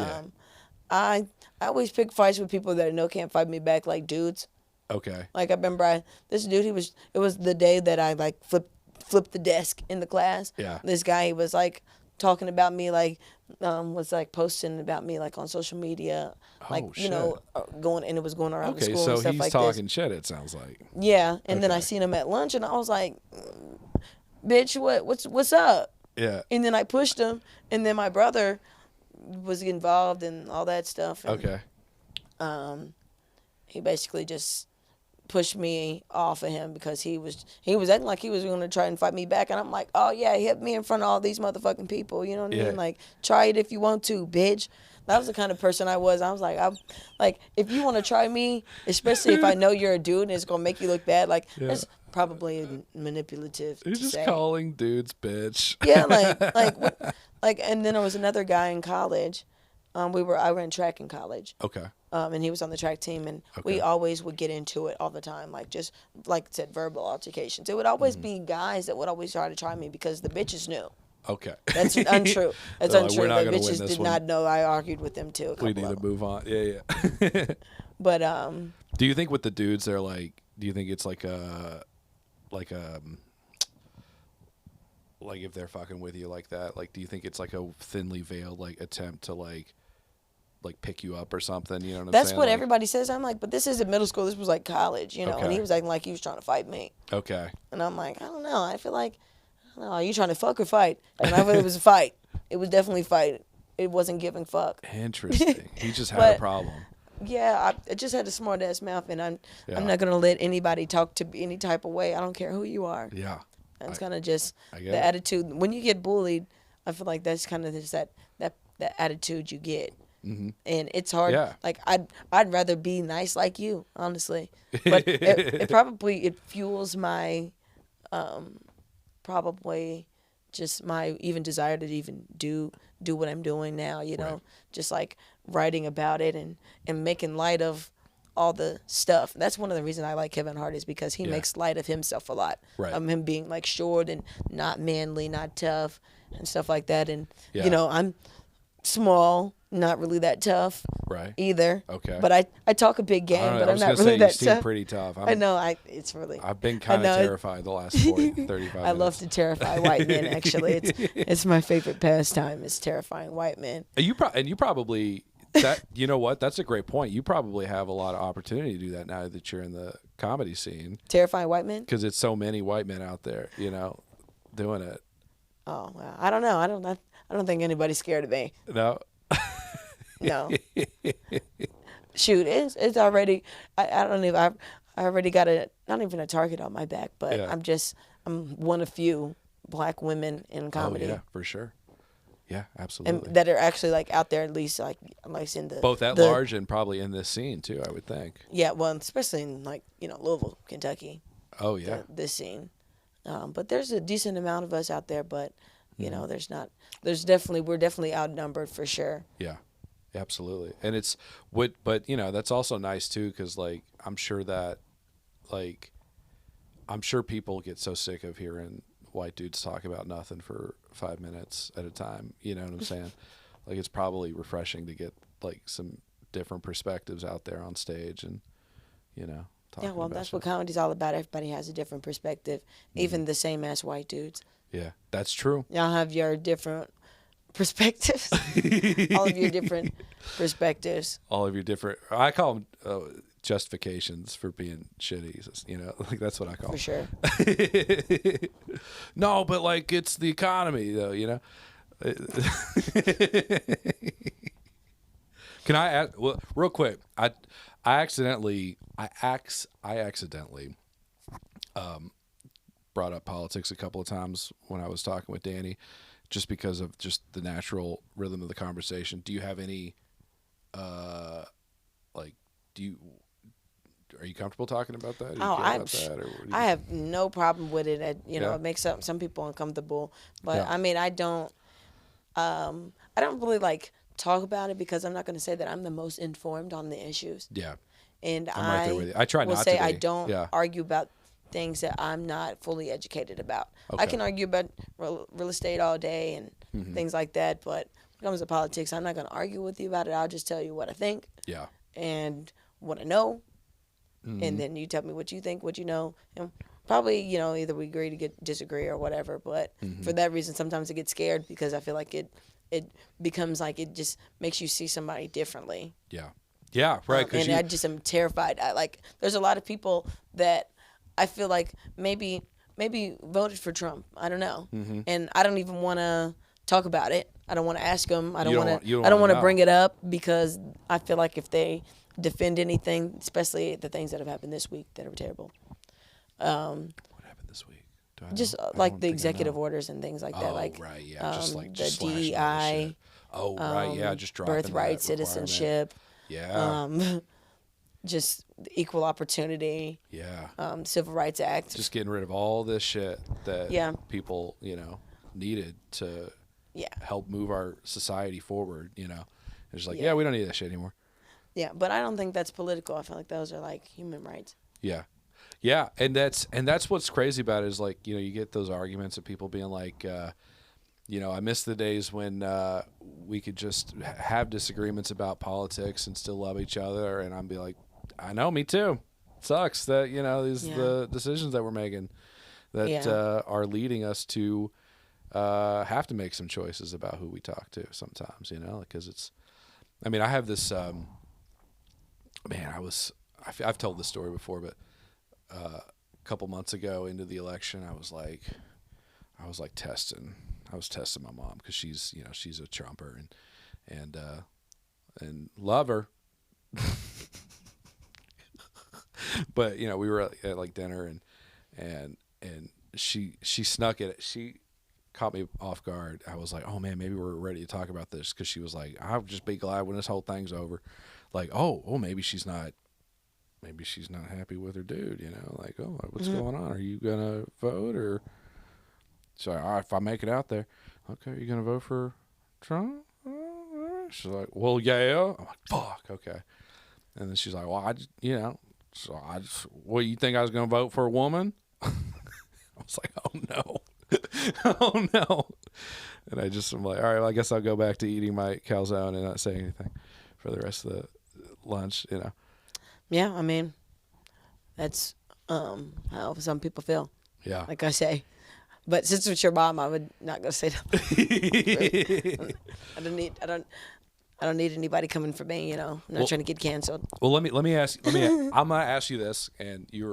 always pick fights with people that I know can't fight me back, like dudes. Okay. Like I remember this dude. It was the day that I like flipped the desk in the class. Yeah. This guy, he was like talking about me, like was like posting about me like on social media, like going, and it was going around the school so and stuff he's like talking this. shit, it sounds like. Yeah, and then I seen him at lunch, and I was like, bitch, what's up? Yeah. And then I pushed him, and then my brother was involved in all that stuff. And, Okay. He basically just pushed me off of him because he was acting like he was going to try and fight me back, and I'm like, oh yeah, he hit me in front of all these motherfucking people. You know what I mean? Like, try it if you want to, bitch. That was the kind of person I was. I was like, I'm like, if you want to try me, especially if I know you're a dude and it's gonna make you look bad, like it's probably manipulative. You're just calling dudes bitch. Yeah, like, and then there was another guy in college. I ran track in college. Okay. And he was on the track team, and we always would get into it all the time, like just like I said, verbal altercations. It would always be guys that would always try me because the bitches knew. Okay. That's untrue. That's untrue. Like, the bitches did not know I argued with them too. We need to move on. Yeah. But do you think with the dudes they're like? Do you think it's like if they're fucking with you like that? Like, do you think it's like a thinly veiled like attempt to like pick you up or something? You know what I'm saying? That's what everybody says. I'm like, but this isn't middle school. This was like college, And he was acting like he was trying to fight me. Okay. And I'm like, I don't know. I feel like, I don't know. Are you trying to fuck or fight? And I thought it was a fight. It was definitely fight. It wasn't giving fuck. Interesting. He just had a problem. Yeah, I just had a smart ass mouth, and I'm not gonna let anybody talk to me any type of way. I don't care who you are. Yeah. That's kind of just the attitude. When you get bullied, I feel like that's kind of just that attitude you get. Mm-hmm. And it's hard. Yeah. Like I'd rather be nice like you, honestly. But it probably fuels my probably just my even desire to even do what I'm doing now. Right. Just like writing about it and making light of all the stuff. That's one of the reasons I like Kevin Hart is because he makes light of himself a lot. Right. Him being like short and not manly, not tough and stuff like that. And, you know, I'm small, not really that tough either. Okay. But I talk a big game, but I'm not really that tough. You seem pretty tough. I know. I've been kind of terrified the last 35 minutes. I love to terrify white men, actually. It's my favorite pastime is terrifying white men. You probably... That, you know what? That's a great point. You probably have a lot of opportunity to do that now that you're in the comedy scene. Terrifying white men? Because it's so many white men out there, you know, doing it. Oh, well, I don't know. I don't think anybody's scared of me. No. No. Shoot, it's already. I don't even. I already got not even a target on my back, but I'm one of few black women in comedy. Oh yeah, for sure. Yeah, absolutely. And that are actually like out there, at least like in the both at large and probably in this scene too. I would think. Yeah, well, especially in like Louisville, Kentucky. Oh yeah. This scene, but there's a decent amount of us out there, but you know, we're definitely outnumbered for sure. Yeah, absolutely. And but you know, that's also nice too, because like I'm sure people get so sick of hearing white dudes talk about nothing for 5 minutes at a time. You know what I'm saying? Like it's probably refreshing to get like some different perspectives out there on stage, and you know. Yeah, well, that's what comedy's all about. Everybody has a different perspective, even the same ass white dudes. Yeah, that's true. Y'all have your different perspectives. All of your different perspectives. All of your different. I call them justifications for being shitty. You know, like that's what I call. For sure. No, but like it's the economy, though. You know. Can I ask? Well, real quick, I accidentally brought up politics a couple of times when I was talking with Danny, just because of just the natural rhythm of the conversation. Do you have any, are you comfortable talking about that? I have no problem with it. It makes some people uncomfortable, but I mean, I don't really like talk about it because I'm not going to say that I'm the most informed on the issues. Yeah. And I'm right there with you. I try not to be. I don't argue about things that I'm not fully educated about. Okay. I can argue about real estate all day and things like that, but when it comes to politics, I'm not going to argue with you about it. I'll just tell you what I think and what I know, and then you tell me what you think, what you know, and probably, either we agree to disagree or whatever, but for that reason, sometimes I get scared because I feel like it becomes like it just makes you see somebody differently. Yeah. Yeah, right. And I just am terrified. There's a lot of people that I feel like maybe voted for Trump. I don't know, and I don't even want to talk about it. I don't want to ask them. I don't want to bring it up because I feel like if they defend anything, especially the things that have happened this week that are terrible. What happened this week? Just like the executive orders and things like that. Like right, yeah, just like the DEI. Oh right, yeah, just dropping birthright citizenship. Yeah. Just equal opportunity. Yeah. Civil Rights Act. Just getting rid of all this shit that people, needed to help move our society forward, It's just like, we don't need that shit anymore. Yeah, but I don't think that's political. I feel like those are like human rights. Yeah. Yeah, and that's what's crazy about it is like, you get those arguments of people being like I miss the days when we could just have disagreements about politics and still love each other. And I'd be like, I know, me too. It sucks that, the decisions that we're making that are leading us to have to make some choices about who we talk to sometimes, because I have this, I've told this story before, but a couple months ago into the election, I was testing my mom because she's a Trumper and love her, but we were at like dinner and she snuck it. She caught me off guard. I was like, oh man, maybe we're ready to talk about this because she was like, I'll just be glad when this whole thing's over. Like, oh, maybe she's not happy with her dude, like, oh, what's going on? Are you gonna vote or? So, all right, if I make it out there, okay, are you gonna vote for Trump? She's like, well, yeah. I'm like, fuck, okay. And then she's like, well, what, you think I was going to vote for a woman? I was like, oh, no. Oh, no. And I'm like, all right, well, I guess I'll go back to eating my calzone and not say anything for the rest of the lunch, Yeah, I mean, that's how some people feel. Yeah. Like I say. But since it's your mom, I would not go say that. I don't need anybody coming for me, I'm not trying to get canceled. Well, let me ask. I'm gonna ask you this, and you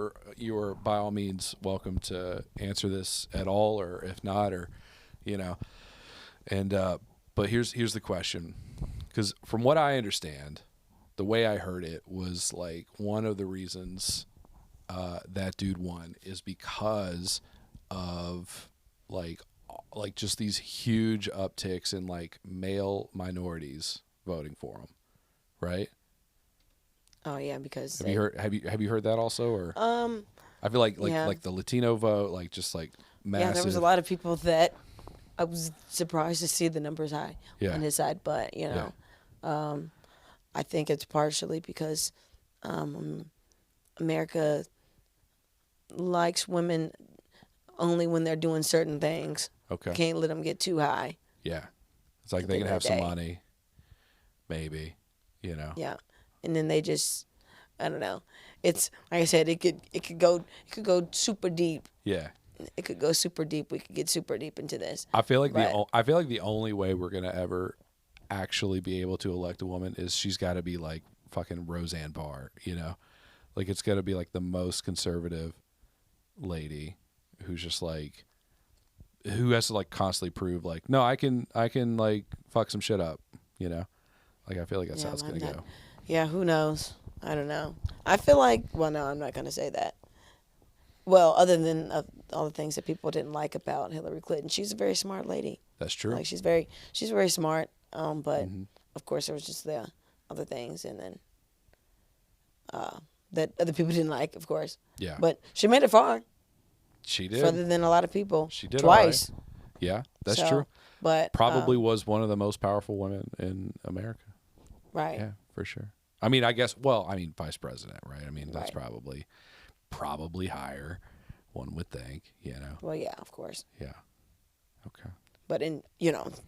are by all means welcome to answer this at all, or if not, or and but here's the question, because from what I understand, the way I heard it was like one of the reasons that dude won is because of like just these huge upticks in like male minorities voting for him, right? Oh yeah, because have you heard that also, or I feel like the Latino vote, like just like massive. Yeah, there was a lot of people that I was surprised to see the numbers high on his side, but I think it's partially because America likes women only when they're doing certain things. Okay. Can't let them get too high. Yeah. It's like they can have some money, maybe, Yeah. And then they just, I don't know. It's like I said, it could go super deep. Yeah. It could go super deep. We could get super deep into this. I feel like the only way we're gonna ever actually be able to elect a woman is she's got to be like fucking Roseanne Barr, like it's got to be like the most conservative lady who's just like, who has to like constantly prove like, no, I can like fuck some shit up, like I feel like that's how it's gonna go. Yeah, who knows? I don't know. I feel like, well, no, I'm not gonna say that. Well, other than all the things that people didn't like about Hillary Clinton, she's a very smart lady. That's true. Like she's very smart. But of course there was just the other things, and then that other people didn't like, of course. Yeah. But she made it far. She did. Further than a lot of people. She did twice. Right. Yeah, that's true. But probably was one of the most powerful women in America. Right. Yeah, for sure. I mean, vice president, right? I mean, that's probably higher, one would think, Well, yeah, of course. Yeah. Okay. But in,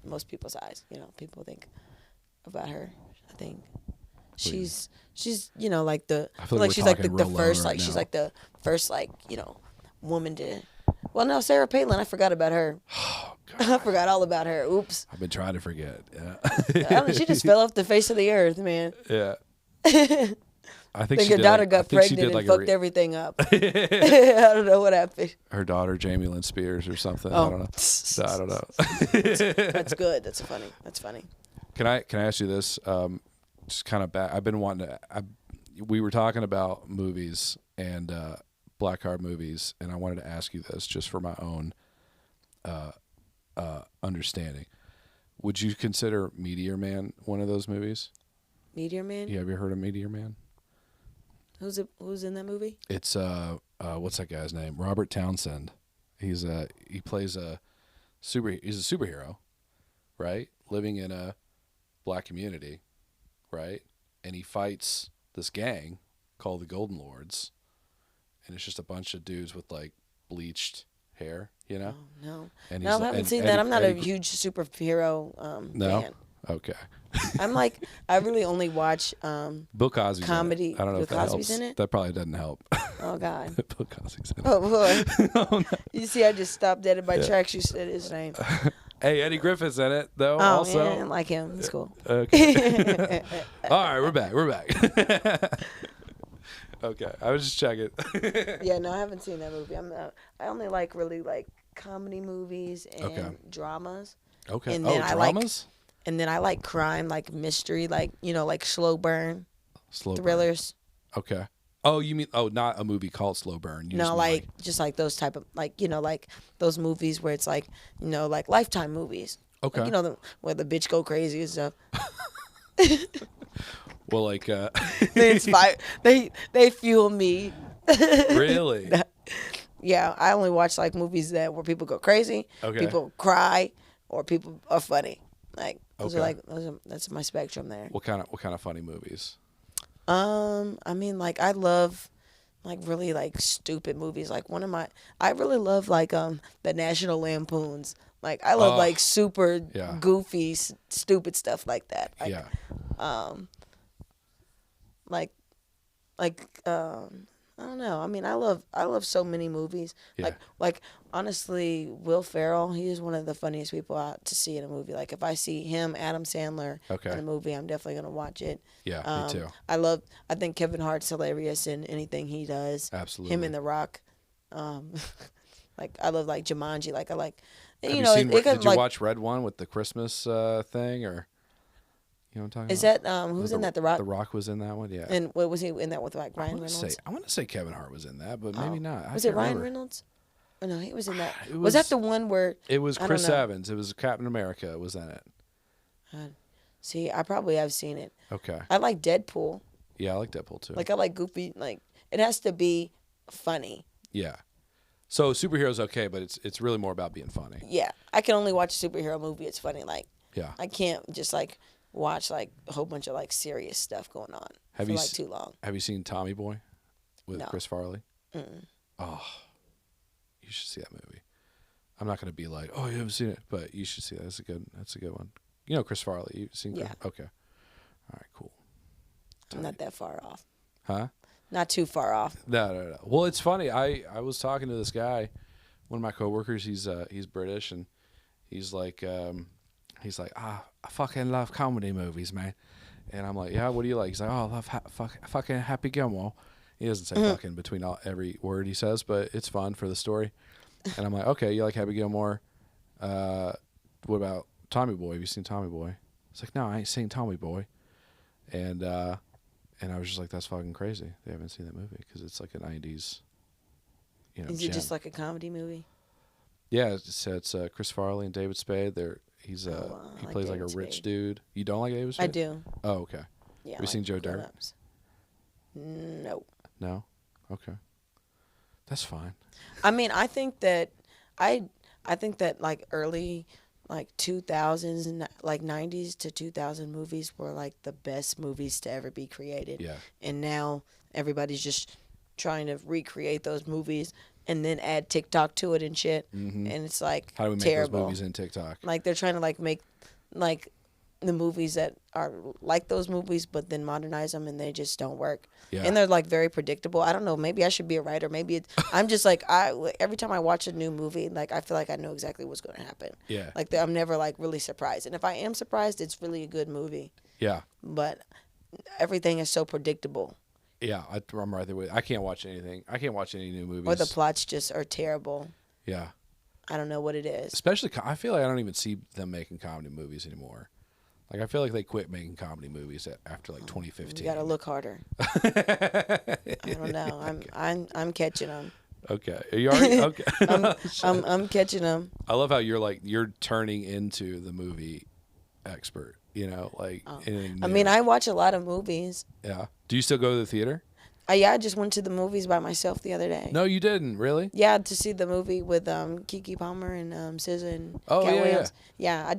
most people's eyes, people think about her. I think she's like the, I feel like she's like the first, right like, she's like the first, like, woman to, well, no, Sarah Palin, I forgot about her. Oh, I forgot all about her. Oops. I've been trying to forget. Yeah. She just fell off the face of the earth, man. Yeah. I think her daughter got pregnant and fucked everything up. I don't know what happened. Her daughter, Jamie Lynn Spears, or something. Oh. I don't know. That's good. That's funny. Can I ask you this? Just kind of back. I've been wanting to. We were talking about movies and black card movies, and I wanted to ask you this just for my own understanding. Would you consider Meteor Man one of those movies? Meteor Man? Yeah, have you heard of Meteor Man? Who's in that movie? It's what's that guy's name? Robert Townsend. He plays he's a superhero, right? Living in a black community, right? And he fights this gang called the Golden Lords, and it's just a bunch of dudes with like bleached hair, Oh, no. And I haven't seen that. I'm not a huge superhero fan. Okay. I'm like, I really only watch Bill Cosby's comedy. In it. I don't know if that helps. In it? That probably doesn't help. Oh God. Bill Cosby's in it. Oh boy. Oh, no. You see, I just stopped dead in my tracks. You said his name. Hey, Eddie Griffith's in it though. Oh, also, yeah, I didn't like him. It's cool. Okay. All right, we're back. Okay, I was just checking. Yeah, no, I haven't seen that movie. I only like really like comedy movies and dramas. Okay. And then dramas? And then I like crime, like mystery, like like slow burn, thrillers. Burn. Okay. Oh, you mean not a movie called Slow Burn? You no, just like those type of like like those movies where it's like like Lifetime movies. Okay. Like, where the bitch go crazy and stuff. Well, like they inspire. They fuel me. Really? Yeah, I only watch like movies where people go crazy, people cry, or people are funny. Like that's my spectrum there. What kind of funny movies? I mean, like I love like really like stupid movies. Like I really love like the National Lampoons. Like I love like super goofy, stupid stuff like that. Like, yeah. I don't know. I mean, I love so many movies. Yeah. Like honestly, Will Ferrell, he is one of the funniest people out to see in a movie. Like if I see him, Adam Sandler in a movie, I'm definitely gonna watch it. Yeah, me too. I think Kevin Hart's hilarious in anything he does. Absolutely. Him and The Rock. Like I love like Jumanji. Like I like, Did you watch Red One with the Christmas thing or? You know what I'm talking about? Is that who's in that? The Rock. The Rock was in that one, yeah. And what was he in that with? Like Ryan Reynolds. I want to say Kevin Hart was in that, but maybe not. Was it Ryan Reynolds? Oh no, he was in that. Was that the one where? It was Chris Evans. It was Captain America. Was in it. See, I probably have seen it. Okay. I like Deadpool. Yeah, I like Deadpool too. Like I like goofy. Like it has to be funny. Yeah. So superheroes okay, but it's really more about being funny. Yeah, I can only watch a superhero movie. It's funny. Like yeah, I can't just like watch like a whole bunch of like serious stuff going on for like too long. Have you seen Tommy Boy with No. Chris Farley? Mm-mm. Oh, you should see that movie. I'm not going to be like, oh, you haven't seen it, but you should see that. That's a good one. You know Chris Farley. You've seen Chris? Yeah. Okay. All right, cool. I'm not that far off. Huh? Not too far off. No. Well, it's funny. I was talking to this guy, one of my coworkers. He's British, and he's like I fucking love comedy movies, man. And I'm like, yeah, what do you like? He's like, oh, I love fucking Happy Gilmore. He doesn't say fucking between every word he says, but it's fun for the story. And I'm like, okay, you like Happy Gilmore? What about Tommy Boy? Have you seen Tommy Boy? It's like, no, I ain't seen Tommy Boy. And I was just like, that's fucking crazy. They haven't seen that movie because it's like a 90s. Is it just like a comedy movie? Yeah, it's Chris Farley and David Spade. He plays like a rich dude. You don't like David Spade? I do. Oh, okay. Yeah. Have you seen Joe Dirt? No. No? Okay. That's fine. I mean, I think that like early like 2000s and like 90s to 2000 movies were like the best movies to ever be created. Yeah. And now everybody's just trying to recreate those movies and then add TikTok to it and shit. Mm-hmm. And it's like how do we make terrible. Those movies in TikTok? Like they're trying to like make like the movies that are like those movies, but then modernize them, and they just don't work. Yeah. And they're like very predictable. I don't know. Maybe I should be a writer. Maybe I'm just like every time I watch a new movie, like I feel like I know exactly what's going to happen. Yeah. Like I'm never like really surprised, and if I am surprised, it's really a good movie. Yeah. But everything is so predictable. Yeah, I'm right there with you. I can't watch anything. I can't watch any new movies. Or the plots just are terrible. Yeah. I don't know what it is. Especially, I feel like I don't even see them making comedy movies anymore. Like, I feel like they quit making comedy movies after like 2015. You got to look harder. I don't know. I'm catching them. Okay. Are you already? Okay. I'm catching them. I love how you're turning into the movie expert. You know, like. Oh. I mean, I watch a lot of movies. Yeah. Do you still go to the theater? Yeah, I just went to the movies by myself the other day. No, you didn't, really? Yeah, to see the movie with Keke Palmer and SZA and Cat Williams. Yeah,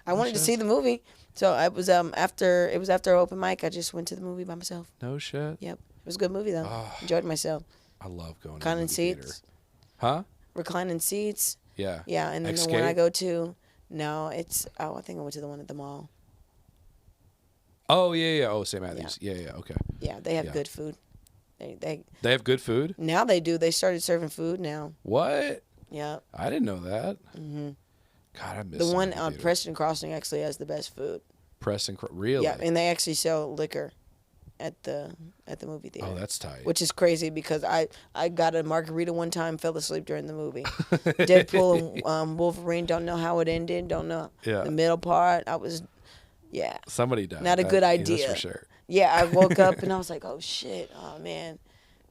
I wanted to see the movie, so it was after open mic. I just went to the movie by myself. No shit. Yep, it was a good movie though. Enjoyed myself. I love going. Reclining to the movie seats. Theater. Huh? Reclining seats. Yeah. Yeah, and then Escape? the one I go to, I think I went to the one at the mall. Oh yeah. Oh, St. Matthews. Yeah. Okay. Yeah, they have good food. They have good food? Now they do. They started serving food now. What? Yeah. I didn't know that. Mm-hmm. God, I miss the one on Preston Crossing actually has the best food. Really? Yeah, and they actually sell liquor at the movie theater. Oh, that's tight. Which is crazy because I got a margarita one time, fell asleep during the movie. Deadpool and Wolverine, don't know how it ended, don't know the middle part. Somebody died. Not a good idea. That's for sure. Yeah, I woke up and I was like, oh shit, oh man.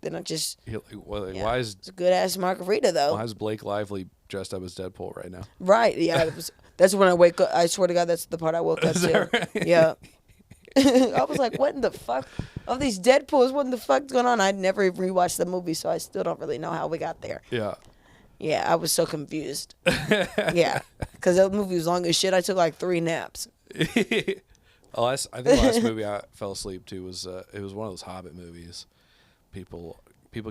Then I just why is it's a good ass margarita though. Why is Blake Lively dressed up as Deadpool right now? Right, yeah. That's when I wake up. I swear to God, that's the part I woke up to. Right? Yeah. I was like, what in the fuck? Of these Deadpools, what in the fuck's going on? I'd never rewatched the movie, so I still don't really know how we got there. Yeah. Yeah, I was so confused. Yeah. Because that movie was long as shit. I took like 3 naps. I think the last movie I fell asleep to was it was one of those Hobbit movies. People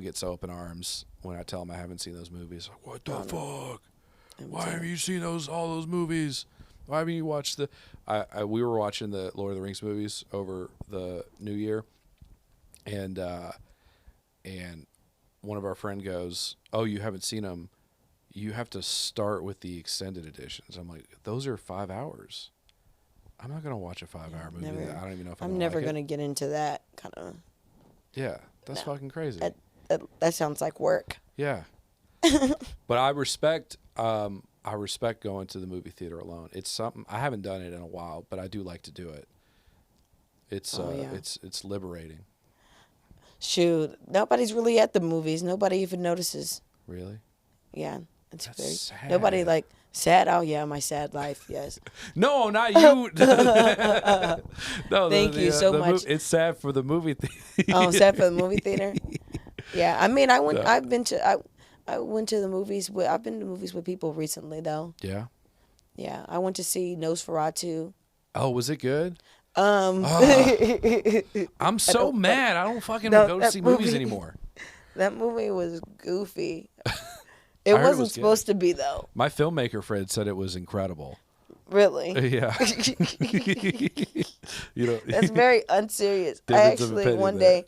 get so up in arms when I tell them I haven't seen those movies. Like, what the fuck? Why haven't you seen all those movies? Why haven't you watched the? We were watching the Lord of the Rings movies over the New Year, and one of our friend goes, "Oh, you haven't seen them? You have to start with the extended editions." I'm like, "Those are 5 hours. I'm not gonna watch a 5-hour movie. I don't even know if I'm never gonna get into that kind of. Yeah, that's fucking crazy. That sounds like work. Yeah, but I respect going to the movie theater alone. It's something I haven't done it in a while, but I do like to do it. It's it's liberating. Shoot, nobody's really at the movies. Nobody even notices. Really? Yeah, it's That's very sad. Nobody like sad. Oh yeah, my sad life. Yes. No, not you. No, Thank you so much. It's sad for the movie theater. Oh, sad for the movie theater. Yeah, I mean, I went. No. I went to the movies. I've been to movies with people recently, though. Yeah. Yeah, I went to see Nosferatu. Oh, was it good? I'm so mad. I don't fucking go to see movies anymore. That movie was goofy. It wasn't supposed to be, though. My filmmaker friend said it was incredible. Really? Yeah. That's very unserious. I actually one day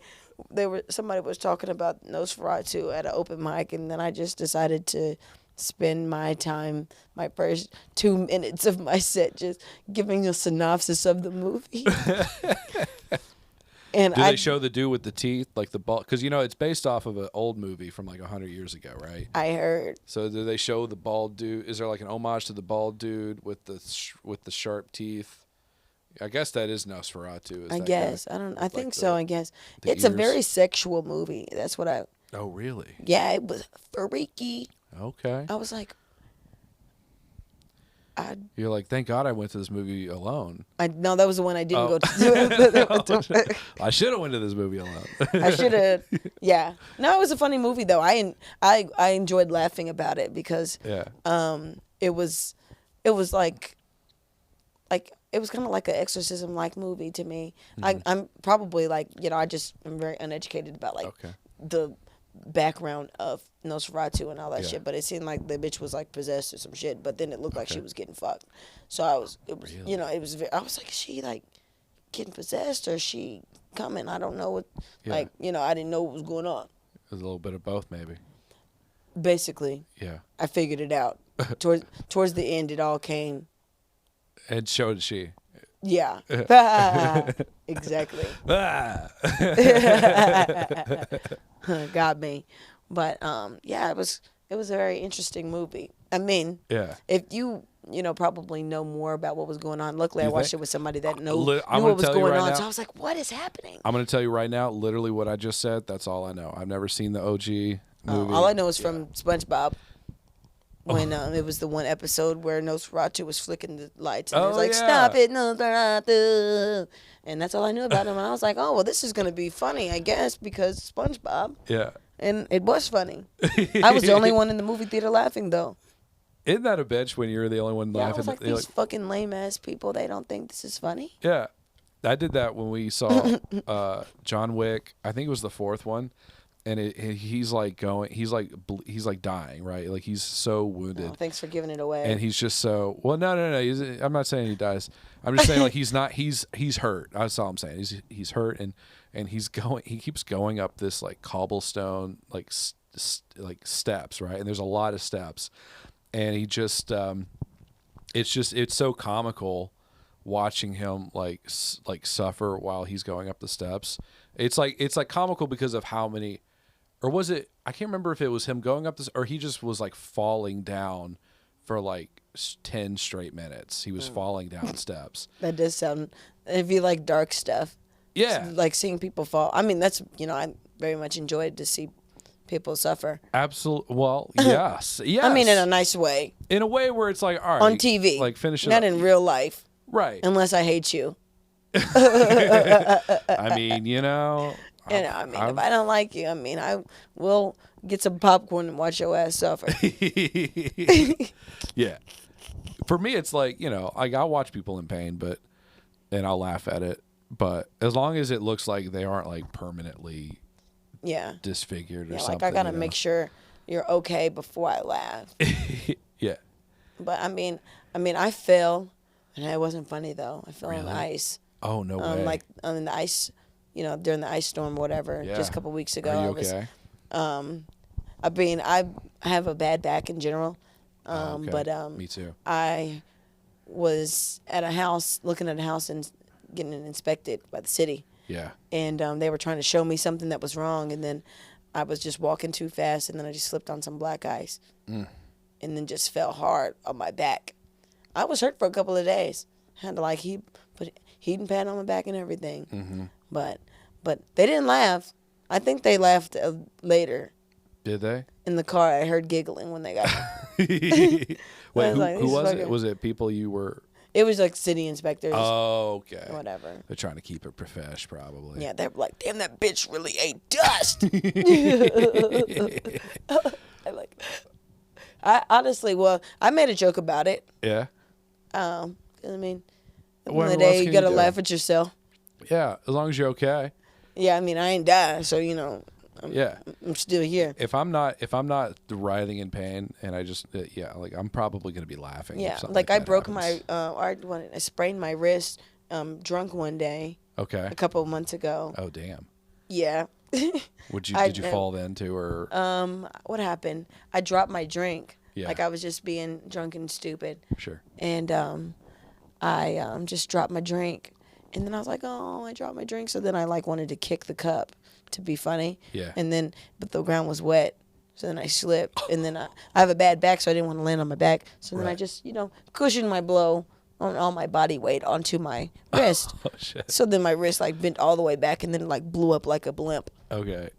somebody was talking about Nosferatu at an open mic, and then I just decided to spend my first 2 minutes of my set just giving a synopsis of the movie. And do they show the dude with the teeth, like the bald? Because it's based off of an old movie from like 100 years ago, right? I heard. So do they show the bald dude? Is there like an homage to the bald dude with the sharp teeth? I guess that is Nosferatu. I guess. I don't. I think so. I guess it's a very sexual movie. That's what I. Oh really? Yeah, it was freaky. Okay. I was like. You're like, thank God I went to this movie alone. No, that was the one I didn't go to. I should have went to this movie alone. I should have. Yeah. No, it was a funny movie though. I enjoyed laughing about it because it was like it was kind of like an exorcism like movie to me. Mm-hmm. I'm probably like I just am very uneducated about the background of Nosferatu and all that shit, but it seemed like the bitch was like possessed or some shit, but then it looked like she was getting fucked. So I was like, is she like getting possessed or is she coming? I don't know what, I didn't know what was going on. It was a little bit of both maybe. Basically. Yeah. I figured it out. Towards the end, it all came. And so did she. Yeah. Exactly. Got me. But it was a very interesting movie. I mean, if you probably know more about what was going on. Luckily, I watched it with somebody that knew what was going on. So I was like, what is happening? I'm going to tell you right now, literally what I just said. That's all I know. I've never seen the OG movie. All I know is from SpongeBob. When it was the one episode where Nosferatu was flicking the lights and it was like, stop it, Nosferatu. And that's all I knew about him. And I was like, oh, well, this is going to be funny, I guess, because SpongeBob. Yeah. And it was funny. I was the only one in the movie theater laughing, though. Isn't that a bitch when you're the only one laughing? I was like, these fucking lame-ass people, they don't think this is funny? Yeah. I did that when we saw John Wick. I think it was the fourth one. And he's like dying, right? Like he's so wounded. Oh, thanks for giving it away. And he's just so no. I'm not saying he dies. I'm just saying like he's not. He's hurt. That's all I'm saying. He's hurt and he keeps going up this like cobblestone like steps, right? And there's a lot of steps, and he just it's so comical watching him like suffer while he's going up the steps. It's like comical because of how many. Or was it, I can't remember if it was him going up this, or he just was like falling down for like 10 straight minutes. He was falling down steps. That does sound, if you like dark stuff. Yeah. Like seeing people fall. I mean, that's, I very much enjoyed to see people suffer. Absolutely. Well, yes. Yes. I mean, in a nice way. In a way where it's like, all right. On TV. Like finish it Not up. in real life. Right. Unless I hate you. I mean, if I don't like you, I will get some popcorn and watch your ass suffer. Yeah. For me, it's like, like I'll watch people in pain, and I'll laugh at it. But as long as it looks like they aren't like permanently disfigured or something. Like I gotta make sure you're okay before I laugh. Yeah. But I mean, I fell, and it wasn't funny though. I fell on the ice. Oh no way! Like on the ice, during the ice storm or whatever, just a couple weeks ago. Are you okay? I have a bad back in general. Okay. But me too. I was at a house, looking at a house and getting it inspected by the city. Yeah. And they were trying to show me something that was wrong, and then I was just walking too fast, and then I just slipped on some black ice, and then just fell hard on my back. I was hurt for a couple of days. Had to put heating pad on my back and everything. Mm-hmm. But they didn't laugh. I think they laughed later. Did they? In the car, I heard giggling when they got Wait, who was it? Was it people you were... It was like city inspectors. Oh, okay. Whatever. They're trying to keep it profesh, probably. Yeah, they're like, damn, that bitch really ate dust. I like that. I honestly, I made a joke about it. Yeah. I mean, at the end of the day, you gotta laugh at yourself. Yeah, as long as you're okay. Yeah, I mean, I ain't died, so I'm still here. If I'm not writhing in pain, and I just like I'm probably gonna be laughing. Yeah, like I broke I sprained my wrist drunk one day. Okay. A couple of months ago. Oh damn. Yeah. Did you fall then too, or? What happened? I dropped my drink. Yeah. Like I was just being drunk and stupid. Sure. And I just dropped my drink, and then I was like, oh, I dropped my drink. So then I wanted to kick the cup to be funny. Yeah. And then, but the ground was wet, so then I slipped, and then I have a bad back, so I didn't want to land on my back. So then I just cushioned my blow on all my body weight onto my wrist. Oh shit. So then my wrist bent all the way back, and then blew up like a blimp. Okay.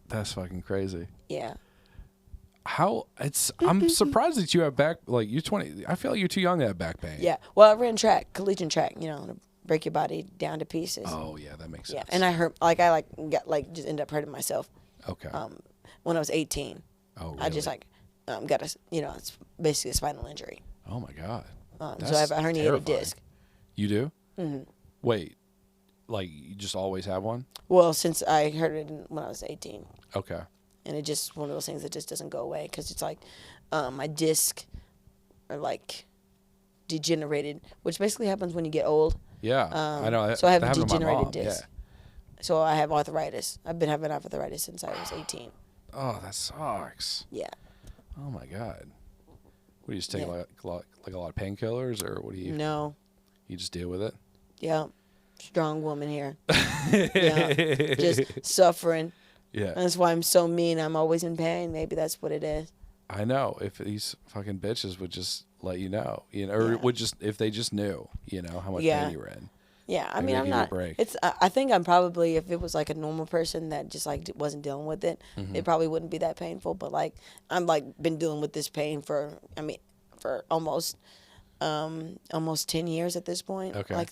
That's fucking crazy. Yeah. I'm surprised that you have back, you're 20. I feel like you're too young to have back pain. Yeah. Well, I ran collegiate track, to break your body down to pieces. Oh yeah, that makes sense. Yeah, and I hurt, just ended up hurting myself. Okay. When I was 18. Oh really? I just got it's basically a spinal injury. Oh my god. So I have a herniated disc. You do? Mm-hmm. Wait, you just always have one? Well, since I heard it when I was 18. Okay. And it's just one of those things that just doesn't go away because it's my disc are degenerated, which basically happens when you get old. Yeah, I know. So I have a degenerated disc. Yeah. So I have arthritis. I've been having arthritis since I was 18. Oh, that sucks. Yeah. Oh my god. What do you just take a lot of painkillers, or what do you? No. You just deal with it. Yeah. Strong woman here. Yeah. Just suffering. Yeah. And that's why I'm so mean. I'm always in pain. Maybe that's what it is. I know. If these fucking bitches would just let you know, or would just, if they just knew, how much pain you were in. Yeah, I mean, I'm not. I think I'm probably, if it was a normal person that just wasn't dealing with it, it probably wouldn't be that painful. But I'm been dealing with this pain for almost 10 years at this point. Okay.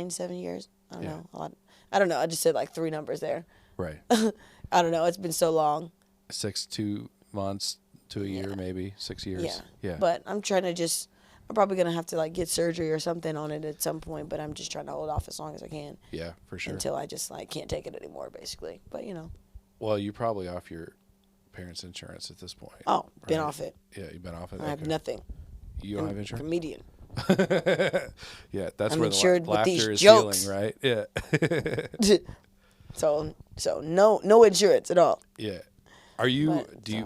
7 years. I don't know. A lot. I don't know. I just said 3 numbers there. Right. I don't know. It's been so long. 2 months to a year, maybe 6 years. Yeah. Yeah. But I'm trying to I'm probably going to have to get surgery or something on it at some point, but I'm just trying to hold off as long as I can. Yeah, for sure. Until I just can't take it anymore, basically. But Well, you're probably off your parents' insurance at this point. Oh, right? Been off it. Yeah, you've been off it. I have nothing. You don't have insurance? Comedian. Yeah, that's I'm where insured the with laughter these is jokes. healing, right? Yeah. So no insurance at all. Yeah. Are you?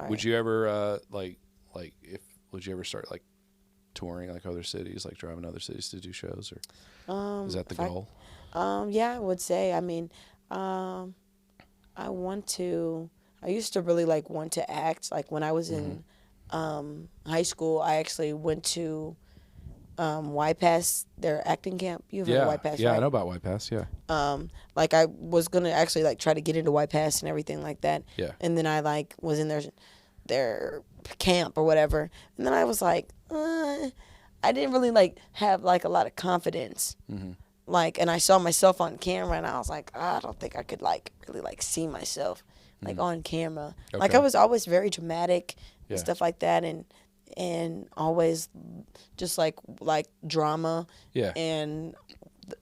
Would you ever would you ever start touring other cities, driving other cities to do shows, or is that the goal? Yeah, I would say. I mean, I want to. I used to really want to act. When I was in high school, I actually went to YPass, their acting camp. You've heard of YPass, yeah, right? I know about YPass. Yeah. I was gonna actually try to get into YPass and everything like that. Yeah. And then I was in their camp or whatever, and then I was I didn't really have a lot of confidence. Mm-hmm. And I saw myself on camera, and I was I don't think I could really see myself on camera. Okay. I was always very dramatic and stuff like that, and and always just like drama. Yeah. And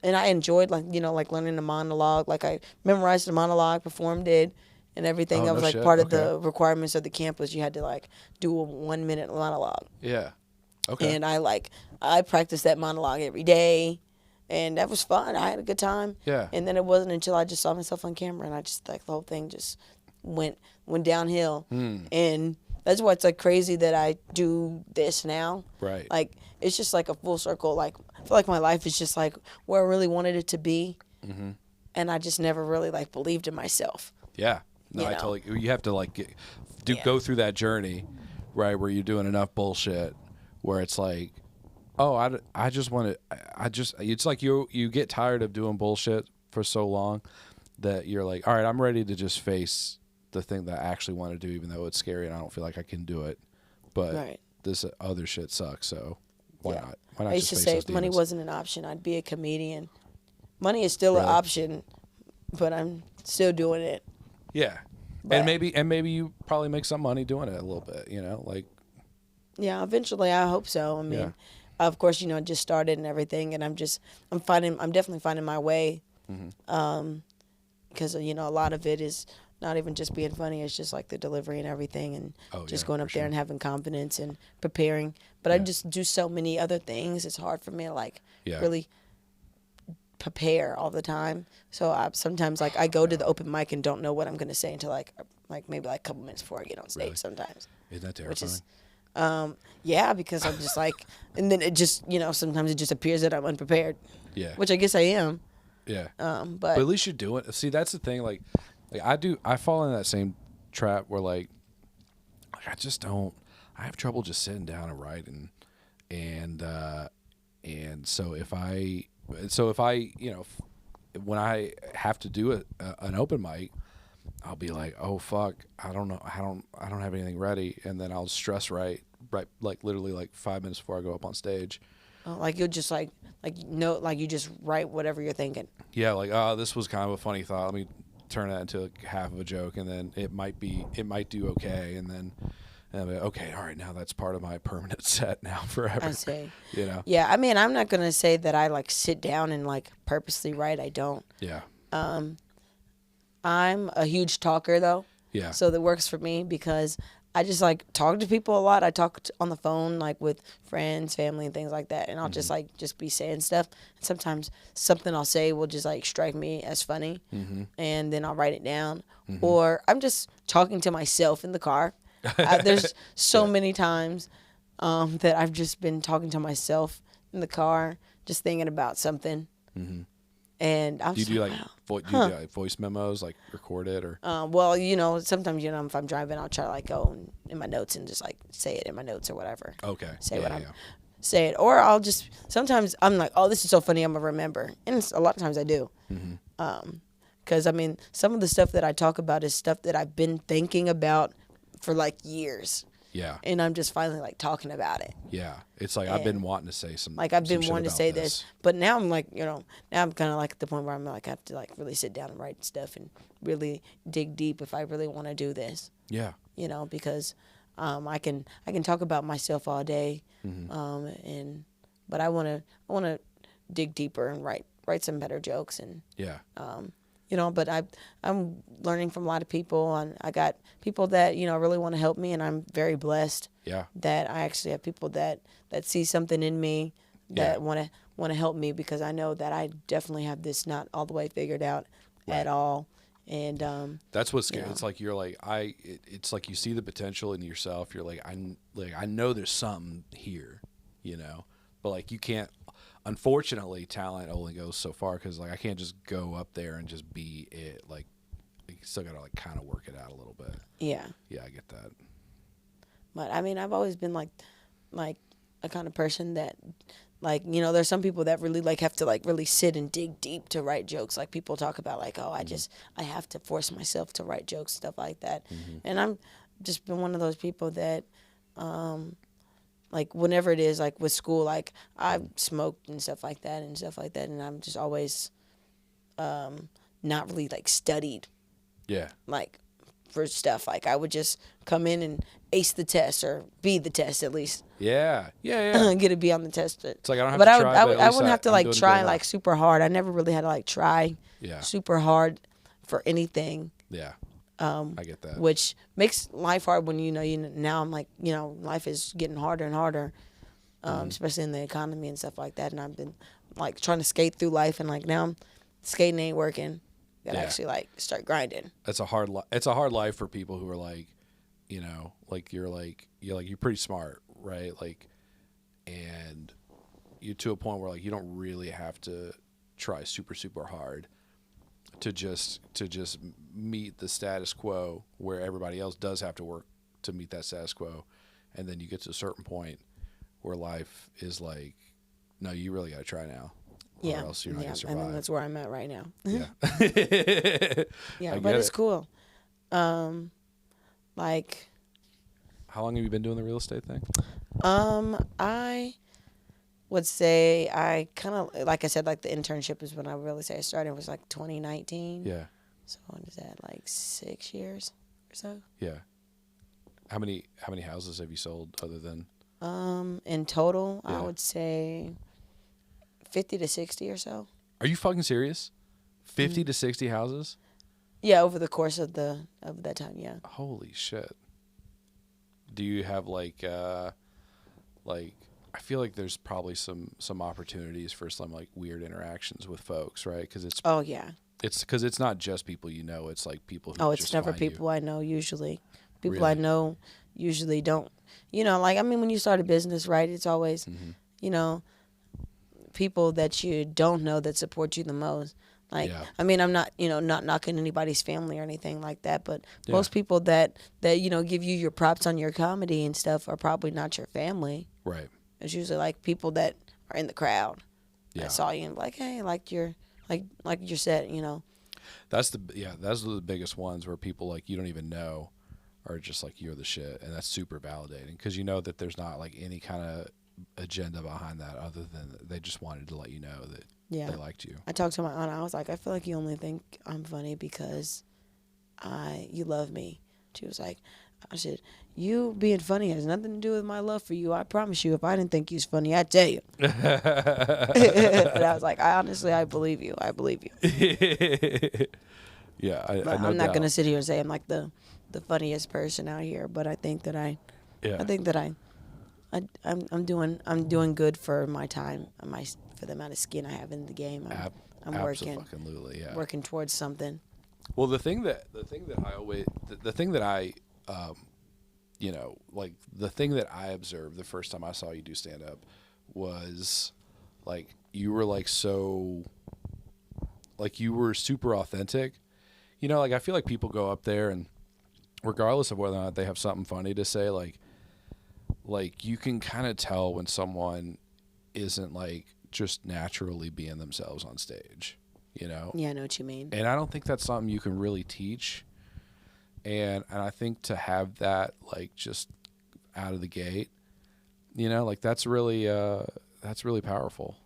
I enjoyed like learning the monologue. Like I memorized the monologue, performed it, and everything. Oh, That no was like shit. part of Okay. the requirements of the campus. You had to like do a 1 minute monologue. Yeah. Okay. And I practiced that monologue every day, and that was fun. I had a good time. Yeah. And then it wasn't until I just saw myself on camera, and I just like the whole thing just went downhill. And that's why it's like crazy that I do this now. Right. Like it's just like a full circle. Like I feel like my life is just like where I really wanted it to be, and I just never really like believed in myself. Yeah. No, I totally. You have to like go through that journey, right, where you're doing enough bullshit, where it's like, oh, I just want to. It's like you get tired of doing bullshit for so long that you're like, all right, I'm ready to just face the thing that I actually want to do, even though it's scary and I don't feel like I can do it. But this other shit sucks, so why not? Why not? I used to say if money wasn't an option, I'd be a comedian. Money is still an option, but I'm still doing it. Yeah. But, and maybe you probably make some money doing it a little bit, like. Yeah, eventually I hope so. I mean, of course, just started and everything, and I'm definitely finding my way. Because a lot of it is not even just being funny; it's just like the delivery and everything, and just going up there and having confidence and preparing. But I just do so many other things; it's hard for me to really prepare all the time. So sometimes I go to the open mic and don't know what I'm going to say until maybe a couple minutes before I get on stage. Really? Sometimes. Isn't that terrifying? Which is, because I'm just like, and then it just sometimes it just appears that I'm unprepared. Yeah. Which I guess I am. Yeah. But at least you're doing it. See, that's the thing. Like I fall in that same trap where like I just don't. I have trouble just sitting down and writing, and so if I when I have to do an open mic, I'll be like, oh fuck, I don't know, I don't have anything ready, and then I'll stress write like literally like 5 minutes before I go up on stage. Like you'll just you just write whatever you're thinking. Yeah, like this was kind of a funny thought. Let me turn that into half of a joke, and then it might do okay, and then I'll be like, okay, all right, now that's part of my permanent set now forever. I see. Yeah, I mean, I'm not gonna say that I like sit down and like purposely write. I don't. Yeah. I'm a huge talker though. Yeah. So that works for me because I just like talk to people a lot. I talk on the phone like with friends, family, and things like that, and I'll just be saying stuff. And sometimes something I'll say will just like strike me as funny, and then I'll write it down. Or I'm just talking to myself in the car. There's so many times that I've just been talking to myself in the car, just thinking about something. And I'm do you do like voice memos, like record it or? Well, sometimes if I'm driving, I'll try to like go in my notes and just like say it in my notes or whatever. Okay. Say it, or I'll just sometimes I'm like, oh, this is so funny, I'm gonna remember, and a lot of times I do. Because I mean, some of the stuff that I talk about is stuff that I've been thinking about for like years. Yeah. And I'm just finally like talking about it. Yeah. It's like I've been wanting to say some. Like I've been wanting to say this, but now I'm like, now I'm kind of like at the point where I'm like I have to like really sit down and write stuff and really dig deep if I really want to do this. Yeah. Because I can talk about myself all day, but I want to dig deeper and write some better jokes and but I'm learning from a lot of people, and I got people that really want to help me, and I'm very blessed. Yeah. That I actually have people that see something in me that want to help me, because I know that I definitely have this not all the way figured out at all. And that's what's scary. It's like you're like it's like you see the potential in yourself. You're like I know there's something here, but like you can't. Unfortunately, talent only goes so far, because like I can't just go up there and just be it. Like you still gotta like kind of work it out a little bit. Yeah. Yeah, I get that. But I mean, I've always been like a kind of person that like there's some people that really like have to like really sit and dig deep to write jokes. Like people talk about like, oh, I have to force myself to write jokes, stuff like that. And I'm just been one of those people that like whenever it is like with school, like I've smoked and stuff like that, and I'm just always not really like studied. Yeah. Like for stuff. Like I would just come in and ace the test or be the test at least. Yeah. Get to be on the test. It's like I don't have to try, but I wouldn't have to like try like super hard. I never really had to like try super hard for anything. Yeah. I get that. Which makes life hard when now I'm like, life is getting harder and harder, especially in the economy and stuff like that. And I've been like trying to skate through life, and like now skating ain't working. Gotta actually like start grinding. It's a hard life for people who are like, like you're pretty smart, right? Like, and you're to a point where like you don't really have to try super super hard to just meet the status quo where everybody else does have to work to meet that status quo, and then you get to a certain point where life is like, no, you really got to try now, or else you're not gonna survive. I think that's where I'm at right now. Yeah, yeah, but it's cool. Like, how long have you been doing the real estate thing? I would say I kind of, like I said, like the internship is when I really say I started. It was like 2019. Yeah. So what is that, like 6 years or so? Yeah. How many houses have you sold other than? In total, I would say 50 to 60 or so. Are you fucking serious? 50 to 60 houses? Yeah, over the course of that time, yeah. Holy shit. Do you have like I feel like there's probably some opportunities for some like weird interactions with folks, right? Because it's it's because it's not just people it's like people who it's never people I know usually. People really? I know usually don't, like, I mean, when you start a business, right, it's always, people that you don't know that support you the most. Like, I mean, I'm not, not knocking anybody's family or anything like that, but most people that give you your props on your comedy and stuff are probably not your family. Right. It's usually like people that are in the crowd. Yeah. That saw you and be like, hey, like your set, Those are the biggest ones where people like you don't even know are just like you're the shit, and that's super validating because you know that there's not like any kind of agenda behind that other than they just wanted to let you know that they liked you. I talked to my aunt. I was like, I feel like you only think I'm funny because you love me. She was like, I said, you being funny has nothing to do with my love for you. I promise you, if I didn't think you was funny, I'd tell you. And I was like, I believe you. I believe you. Yeah, I'm not going to sit here and say I'm like the funniest person out here, but I think that I'm doing good for my time, for the amount of skin I have in the game. I'm working towards something. Well, the thing that I observed the first time I saw you do stand up was like you were like so like you were super authentic. Like I feel like people go up there and regardless of whether or not they have something funny to say, like you can kind of tell when someone isn't like just naturally being themselves on stage, Yeah, I know what you mean. And I don't think that's something you can really teach. And I think to have that like just out of the gate, like that's really powerful,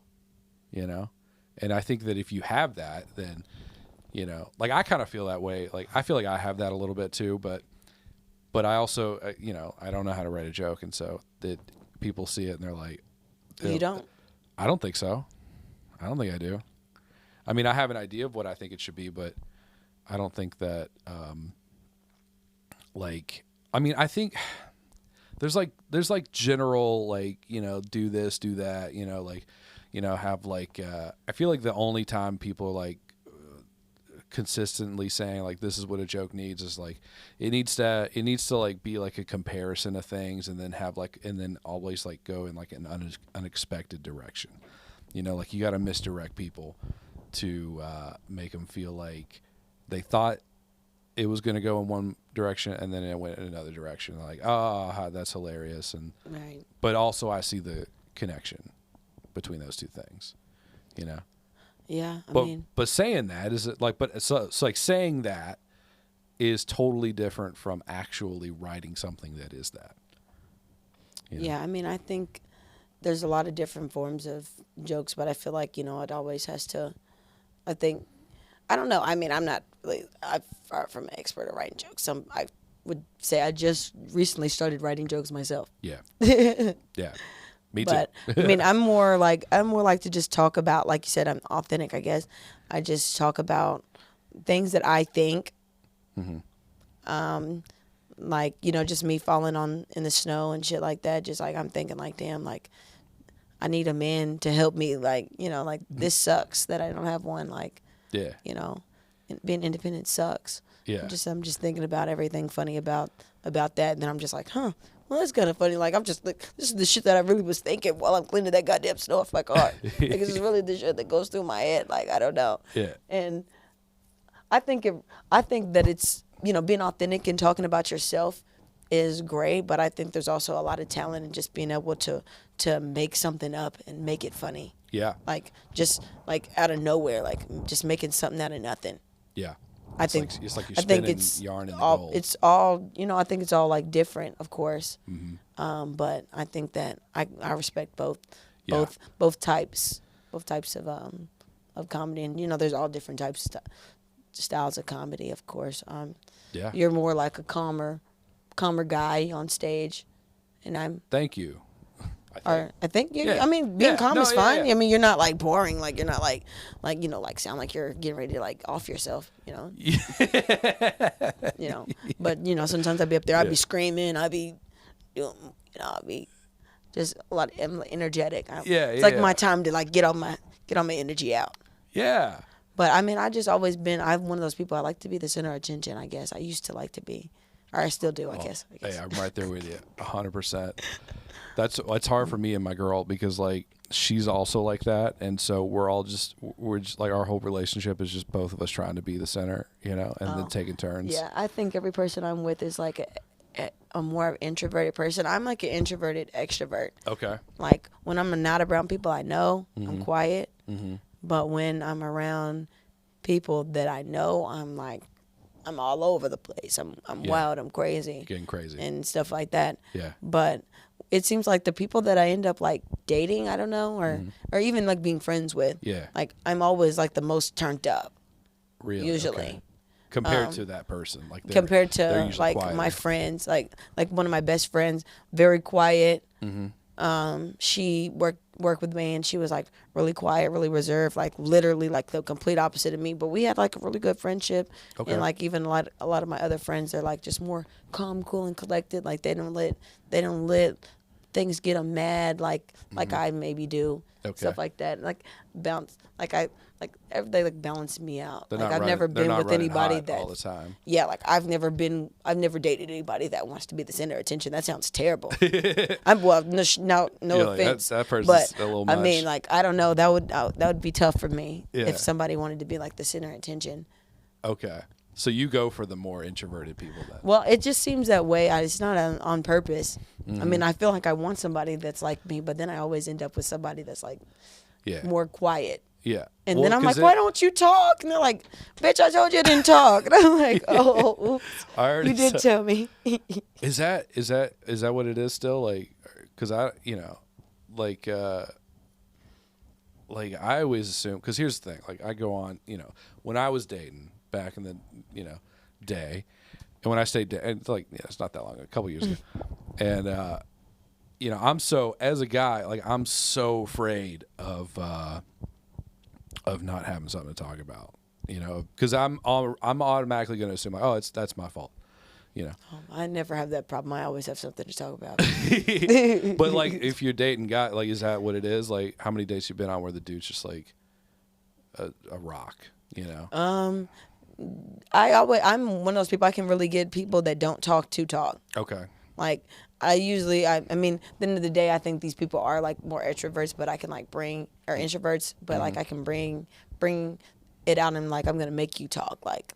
And I think that if you have that, then like I kind of feel that way. Like I feel like I have that a little bit too, but I also I don't know how to write a joke, and so that people see it and they're like, you don't? I don't think so. I don't think I do. I mean, I have an idea of what I think it should be, but I don't think that. I think there's like general like do this, do that, have like I feel like the only time people are like consistently saying like this is what a joke needs is like it needs to like be like a comparison of things and then always like go in like an unexpected direction, like you got to misdirect people to make them feel like they thought it was going to go in one direction and then it went in another direction. Like, oh, that's hilarious. And right. But also I see the connection between those two things, Yeah, but saying that is it like, but it's like saying that is totally different from actually writing something that is that. Yeah, I think there's a lot of different forms of jokes, but I feel like it always has to. I think I don't know. I mean, I'm far from an expert at writing jokes. I would say I just recently started writing jokes myself. Yeah. Yeah. Me too. But I mean, I'm more like to just talk about, like you said, I'm authentic, I guess. I just talk about things that I think. Mm-hmm. Like, just me falling in the snow and shit like that. Just like I'm thinking like, damn, like I need a man to help me. Like, like this sucks that I don't have one. Like, yeah, being independent sucks. Yeah. I'm just thinking about everything funny about that. And then I'm just like, huh. Well, that's kind of funny. Like, I'm just like, this is the shit that I really was thinking while I'm cleaning that goddamn snow off my car. Like, this is really the shit that goes through my head. Like, I don't know. Yeah. And I think that it's, being authentic and talking about yourself is great. But I think there's also a lot of talent in just being able to make something up and make it funny. Yeah. Like, just like out of nowhere, like just making something out of nothing. Yeah. I think it's like you're spinning yarn in the all, gold. It's all, I think it's all like different, of course. Mm-hmm. But I think that I respect both types of comedy, and there's all different types of styles of comedy, of course. Yeah. You're more like a calmer guy on stage, and I'm. Thank you. I think I mean, being calm is fine. Yeah. I mean, you're not like boring. Like you're not like sound like you're getting ready to like off yourself. But sometimes I'd be up there. I'd be screaming. I'd be doing. I'd be just a lot energetic. It's like my time to like get all my energy out. Yeah. But I mean, I just always been. I'm one of those people. I like to be the center of attention. I guess I used to like to be, or I still do. I guess. Hey, I'm right there with you, 100%. It's hard for me and my girl because like she's also like that, and so we're just like our whole relationship is just both of us trying to be the center, and then taking turns. Yeah, I think every person I'm with is like a more introverted person. I'm like an introverted extrovert. Okay. Like when I'm not around people I know, I'm quiet. Mm-hmm. But when I'm around people that I know, I'm all over the place. I'm wild. I'm crazy. Getting crazy. And stuff like that. Yeah. But it seems like the people that I end up like dating, I don't know, or even like being friends with. Yeah. Like I'm always like the most turned up. Really? Usually. Okay. Compared to that person, like compared to like quieter. my friends, like one of my best friends, very quiet. Mm-hmm. She worked with me, and she was like really quiet, really reserved, like literally like the complete opposite of me. But we had like a really good friendship, and like even a lot of my other friends, they're like just more calm, cool, and collected. Like they don't let things get them mad like I maybe do. Okay. Stuff like that, like bounce, they like balance me out. They're like not I've never they're been not with anybody hot that all the time. Yeah, like I've never dated anybody that wants to be the center of attention. That sounds terrible. No offense. That person's but a little much. I mean, like I don't know. That would be tough for me if somebody wanted to be like the center of attention. Okay, so you go for the more introverted people then. Well, it just seems that way. It's not on purpose. Mm-hmm. I mean, I feel like I want somebody that's like me, but then I always end up with somebody that's like more quiet. Yeah. And then I'm like, why don't you talk? And they're like, bitch, I told you I didn't talk. And I'm like, oh, oops. You did tell me. Is that what it is still? Like, because I always assume, because here's the thing, like I go on, when I was dating back in the, day, and when I say it's like, it's not that long, a couple years ago. And, I'm so, as a guy, like I'm so afraid of not having something to talk about, because I'm automatically going to assume like, oh, that's my fault, I never have that problem. I always have something to talk about. But like, if you're dating guy, like, is that what it is? Like, how many dates you've been on where the dude's just like a rock, I'm one of those people. I can really get people that don't talk to talk. Okay. Like I mean, at the end of the day, I think these people are like more extroverts, but I can like bring, or introverts, but like I can bring it out, and like I'm gonna make you talk. Like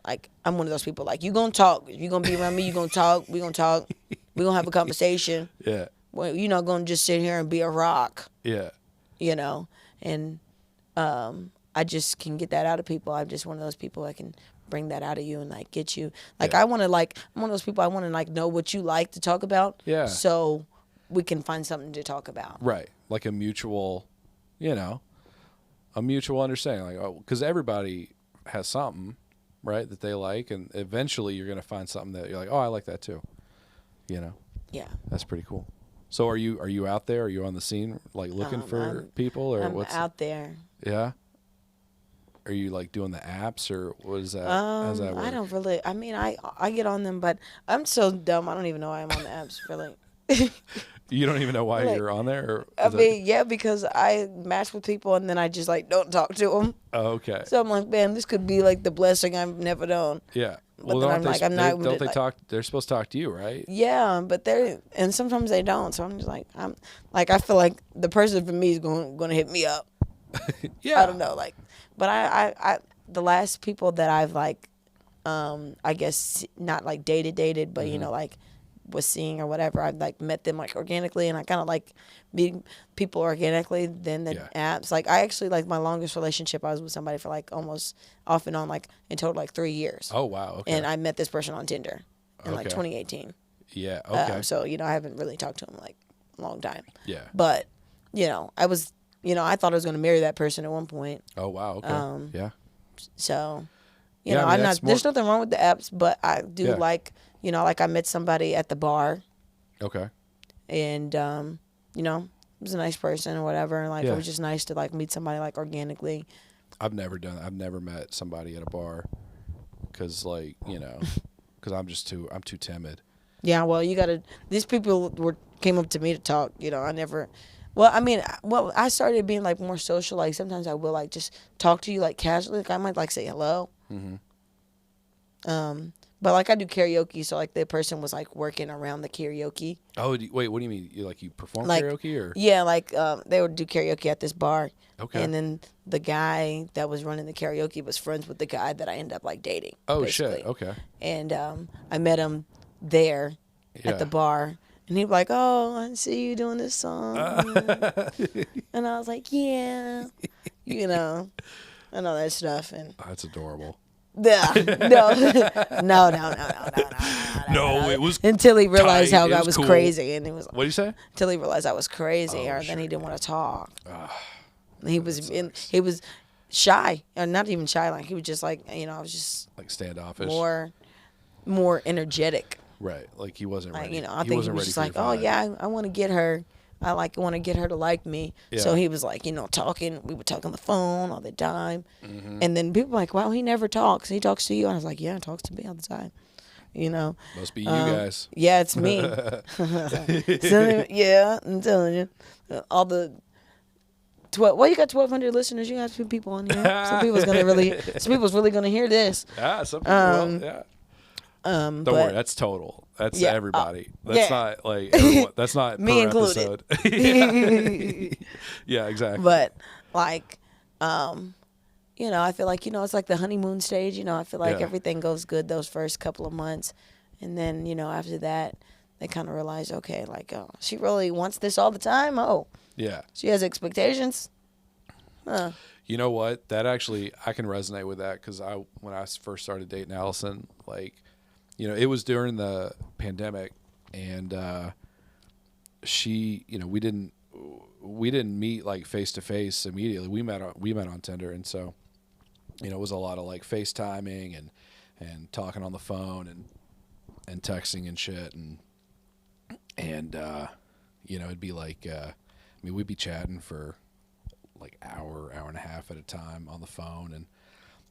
like I'm one of those people. Like you gonna talk, you gonna be around me, you gonna talk, we gonna talk, we gonna have a conversation. Yeah. Well, you're not gonna just sit here and be a rock. Yeah. And I just can get that out of people. I'm just one of those people that can bring that out of you and like get you. Like I'm one of those people. I want to like know what you like to talk about. Yeah. So we can find something to talk about. Right. Like a mutual understanding. Like, because everybody has something, right, that they like, and eventually you're gonna find something that you're like, oh, I like that too. You know. Yeah. That's pretty cool. So are you out there? Are you on the scene, like looking for people, or I'm what's out there? Yeah. Are you like doing the apps, or what is that? How's that work? I don't really. I mean, I get on them, but I'm so dumb. I don't even know why I'm on the apps. Really. You don't even know why you're on there? Or I mean, yeah, because I match with people and then I just like don't talk to them. Oh, okay. So I'm like, man, this could be like the blessing I've never known. Yeah. But then I'm like, I'm not. Don't they talk? They're supposed to talk to you, right? Yeah, but and sometimes they don't. So I'm just like, I feel like the person for me is going to hit me up. Yeah. I don't know, like, but I the last people that I've like, I guess not like dated, but you know, like was seeing or whatever, I've like met them like organically, and I kind of like meeting people organically than the apps. Like I actually, like my longest relationship, I was with somebody for like almost off and on, like in total like 3 years. Oh wow. Okay. And I met this person on Tinder in like 2018. Yeah. Okay. So you know, I haven't really talked to him like a long time. Yeah. But you know, I thought I was going to marry that person at one point. Oh wow. Okay. Yeah. So, you know, I'm not. There's nothing wrong with the apps, but I do like, you know, like I met somebody at the bar. Okay. And you know, it was a nice person or whatever, and like it was just nice to like meet somebody like organically. I've never done that. I've never met somebody at a bar, because like, you know, because I'm too timid. Yeah, well, you gotta. These people came up to me to talk. You know, I never. Well, I mean, I started being like more social. Like sometimes I will like just talk to you like casually. Like I might like say hello. Mm-hmm. But like I do karaoke, so like the person was like working around the karaoke. Oh, wait, what do you mean? You perform like, karaoke or? Yeah, like they would do karaoke at this bar. Okay. And then the guy that was running the karaoke was friends with the guy that I ended up like dating. Oh basically. Shit! Okay. And I met him there at the bar. And he was like, oh, I see you doing this song. And I was like, yeah, you know, and all that stuff. And that's adorable. Yeah, no, it was until he realized how I was cool. Crazy, and he was. What did you say? Until he realized I was crazy, or then he didn't want to talk. He was shy, or not even shy. Like he was just like, you know, I was just like standoffish, more energetic. Right, like he wasn't ready. You know, I think he was just like, oh yeah, I want to get her. I want to get her to like me. Yeah. So he was like, you know, talking. We would talk on the phone all the time. Mm-hmm. And then people were like, wow, he never talks. He talks to you. And I was like, yeah, he talks to me all the time. You know. Must be you guys. Yeah, it's me. So, yeah, I'm telling you. All the 12. Well, you got 1,200 listeners. You got 2 people on here. Some people's really gonna hear this. Yeah, some people will. Yeah. Don't worry, that's total. That's everybody. That's not like everyone, that's not me per included. Episode. Yeah, exactly. But like, you know, I feel like, you know, it's like the honeymoon stage. You know, I feel like everything goes good those first couple of months, and then, you know, after that, they kind of realize, okay, like, oh, she really wants this all the time. Oh, yeah, she has expectations. You know what? That actually, I can resonate with that, because when I first started dating Allison, like, you know, it was during the pandemic, and she, you know, we didn't meet like face to face immediately. We met on Tinder, and so, you know, it was a lot of like FaceTiming and talking on the phone and texting and shit, and you know, it'd be like, I mean, we'd be chatting for like hour and a half at a time on the phone,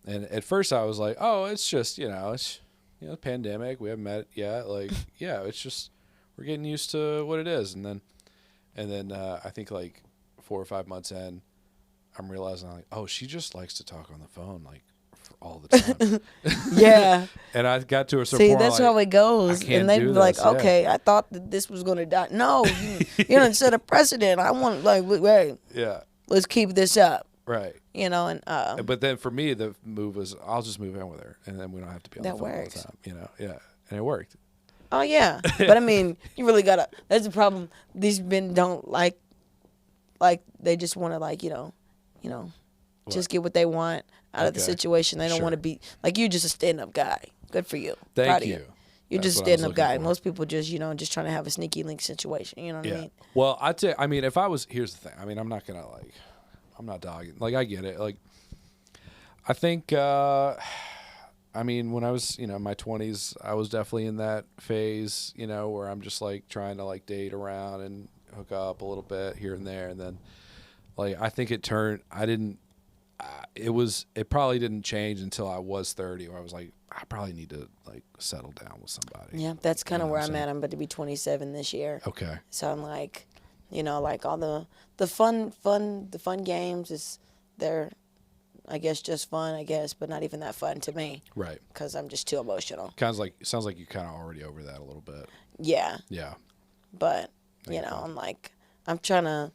and at first I was like, oh, it's just, you know, it's, you know, pandemic, we haven't met yet. Like, yeah, it's just, we're getting used to what it is. And then I think like 4 or 5 months in, I'm realizing, like, oh, she just likes to talk on the phone, like, for all the time. Yeah. And I got to a certain point. See, that's like, how it goes. And they'd be like, okay, I thought that this was going to die. No, you know, set a precedent. I want, like, wait. Yeah. Let's keep this up. Right. You know, and but then for me, the move was, I'll just move in with her, and then we don't have to be on the phone all the time. You know, yeah, and it worked. Oh yeah, but I mean, you really gotta. That's the problem. These men don't like they just want to like you know, what? Just get what they want out of the situation. They don't want to be like you. Just a stand-up guy. Good for you. Thank you. You're just a stand-up guy. Most people just just trying to have a sneaky link situation. You know what I mean? Well, I mean, if I was, here's the thing. I mean, I'm not gonna like. I'm not dogging. Like, I get it. Like, I think, I mean, when I was, in my 20s, I was definitely in that phase, where I'm just like trying to like date around and hook up a little bit here and there. And then like, I think it probably didn't change until I was 30, where I was like, I probably need to like settle down with somebody. Yeah, that's kind of where I'm at. I'm about to be 27 this year. Okay. So I'm like, like all the fun games they're, I guess, just fun, I guess, but not even that fun to me. Right. Because I'm just too emotional. Sounds like you're kind of already over that a little bit. Yeah. Yeah. But, I'm like, I'm trying to,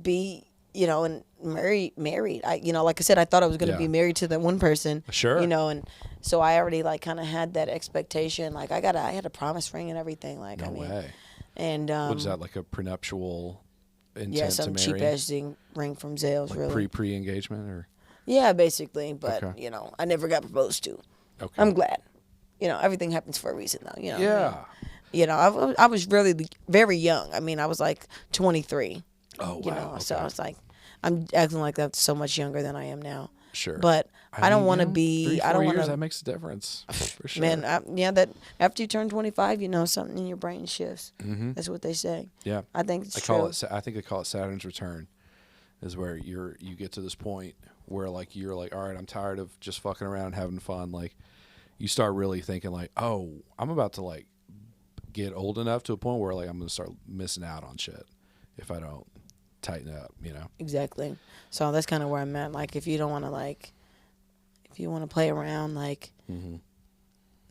be, and married. Like I said, I thought I was going to be married to that one person. Sure. And so I already like kind of had that expectation. Like I had a promise ring and everything. Like, no way. And what is that, like a prenuptial intent some to marry? cheap ass ring from Zales, like really. Pre-engagement or? Yeah, basically. But okay. I never got proposed to. Okay. I'm glad. Everything happens for a reason, though. Yeah. I was really very young. I mean, I was like 23. Oh wow. So I was like, I'm acting like that's so much younger than I am now. Sure. But I don't want to be. 3-4 I don't want years, to. that makes a difference. For sure. Man, that after you turn 25, something in your brain shifts. Mm-hmm. That's what they say. Yeah. I think it's true. I think they call it Saturn's return, is where you get to this point where like you're like, all right, I'm tired of just fucking around and having fun. Like, you start really thinking like, oh, I'm about to like get old enough to a point where like I'm gonna start missing out on shit if I don't tighten up. Exactly. So that's kind of where I'm at. Like, if you don't want to if you want to play around, like, mm-hmm.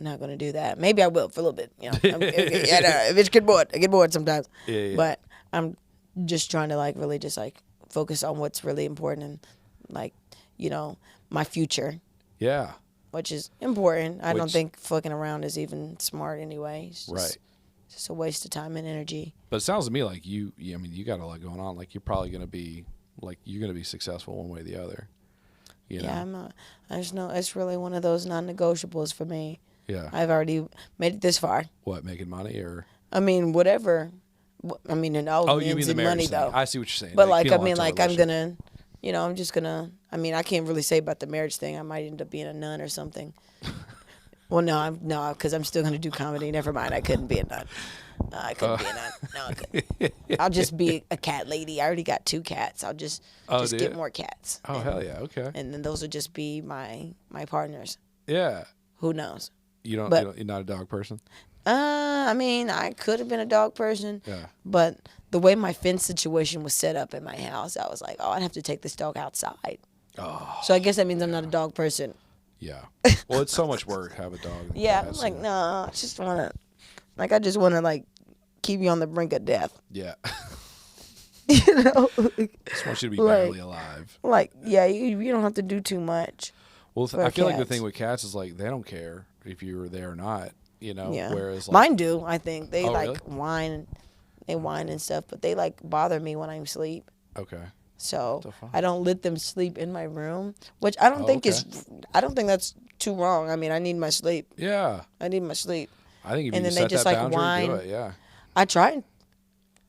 not going to do that. Maybe I will for a little bit. If it's get bored, I get bored sometimes. Yeah. But I'm just trying to like really just like focus on what's really important and like, my future. Yeah. Which is important. I don't think fucking around is even smart anyway. Right. It's just a waste of time and energy. But it sounds to me like you got a lot going on. Like, you're probably going to be successful one way or the other. Yeah, I'm not. I just know it's really one of those non-negotiables for me. Yeah. I've already made it this far. What, making money or? I mean, whatever. I mean, and all you mean the money thing. though. I see what you're saying. But like, I mean, like, I'm gonna, I'm just gonna. I mean, I can't really say about the marriage thing. I might end up being a nun or something. Well, no, because I'm still gonna do comedy. Never mind, I couldn't be a nun. I couldn't be a nun. No, I couldn't. I'll just be a cat lady. I already got 2 cats. I'll just get more cats. Oh, hell yeah, okay. And then those would just be my partners. Yeah. Who knows? You're not a dog person? I mean, I could have been a dog person. Yeah. But the way my fence situation was set up in my house, I was like, oh, I'd have to take this dog outside. Oh. So I guess that means I'm not a dog person. Yeah. Well, it's so much work to have a dog. Yeah, I'm like, no, I just want to, like, keep you on the brink of death. Yeah. Just want you to be barely alive. Like, yeah, you don't have to do too much. Well, I feel like the thing with cats is, like, they don't care if you were there or not, Yeah. Whereas, like, mine do, I think. They, really? whine. They whine and stuff, but they, like, bother me when I'm asleep. Okay. So I don't let them sleep in my room, which I don't think I don't think that's too wrong. I mean, I need my sleep. Yeah. I need my sleep. I think if and you then set they just that like boundary, whine. do it, yeah. I tried,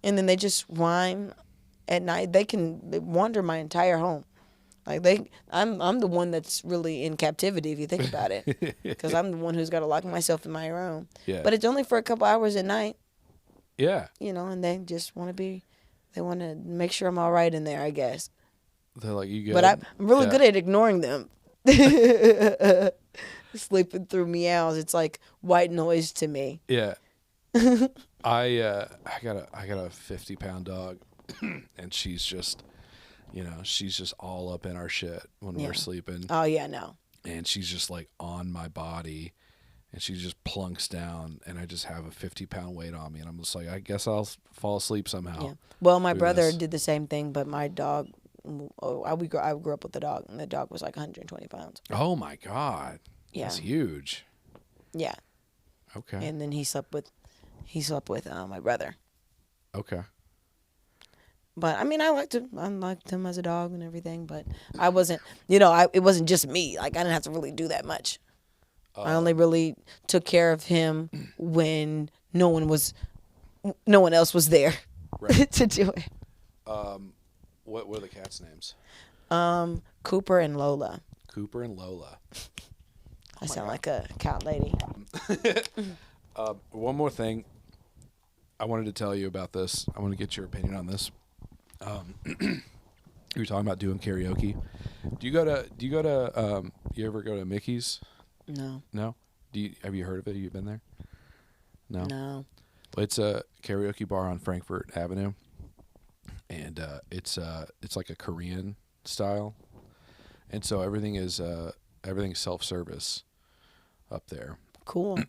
and then they just whine at night. They wander my entire home. Like I'm the one that's really in captivity if you think about it, because I'm the one who's got to lock myself in my room. Yeah. But it's only for a couple hours at night. Yeah. And they just want to they want to make sure I'm all right in there, I guess. They're like, you good? But I'm really good at ignoring them. Sleeping through meows, it's like white noise to me. Yeah. I got a 50-pound dog, and she's just, she's just all up in our shit when we're sleeping. Oh yeah, no. And she's just like on my body, and she just plunks down, and I just have a 50-pound weight on me, and I'm just like, I guess I'll fall asleep somehow. Yeah. Well, my brother did the same thing, but my dog. I grew up with the dog, and the dog was like 120 pounds. Oh my God. Yeah. That's huge. Yeah. Okay. And then he slept with my brother. Okay. But I mean, I liked him as a dog and everything, but I wasn't, it wasn't just me. Like, I didn't have to really do that much. I only really took care of him when no one else was there right. to do it. What were the cats' names? Cooper and Lola. Cooper and Lola. I sound like a cat lady. One more thing I wanted to tell you about this. I want to get your opinion on this. You were talking about doing karaoke. Do you you ever go to Mickey's? No. No? Have you heard of it? Have you been there? No. No. Well, it's a karaoke bar on Frankfurt Avenue, and it's like a Korean style, and so everything's self-service up there. Cool.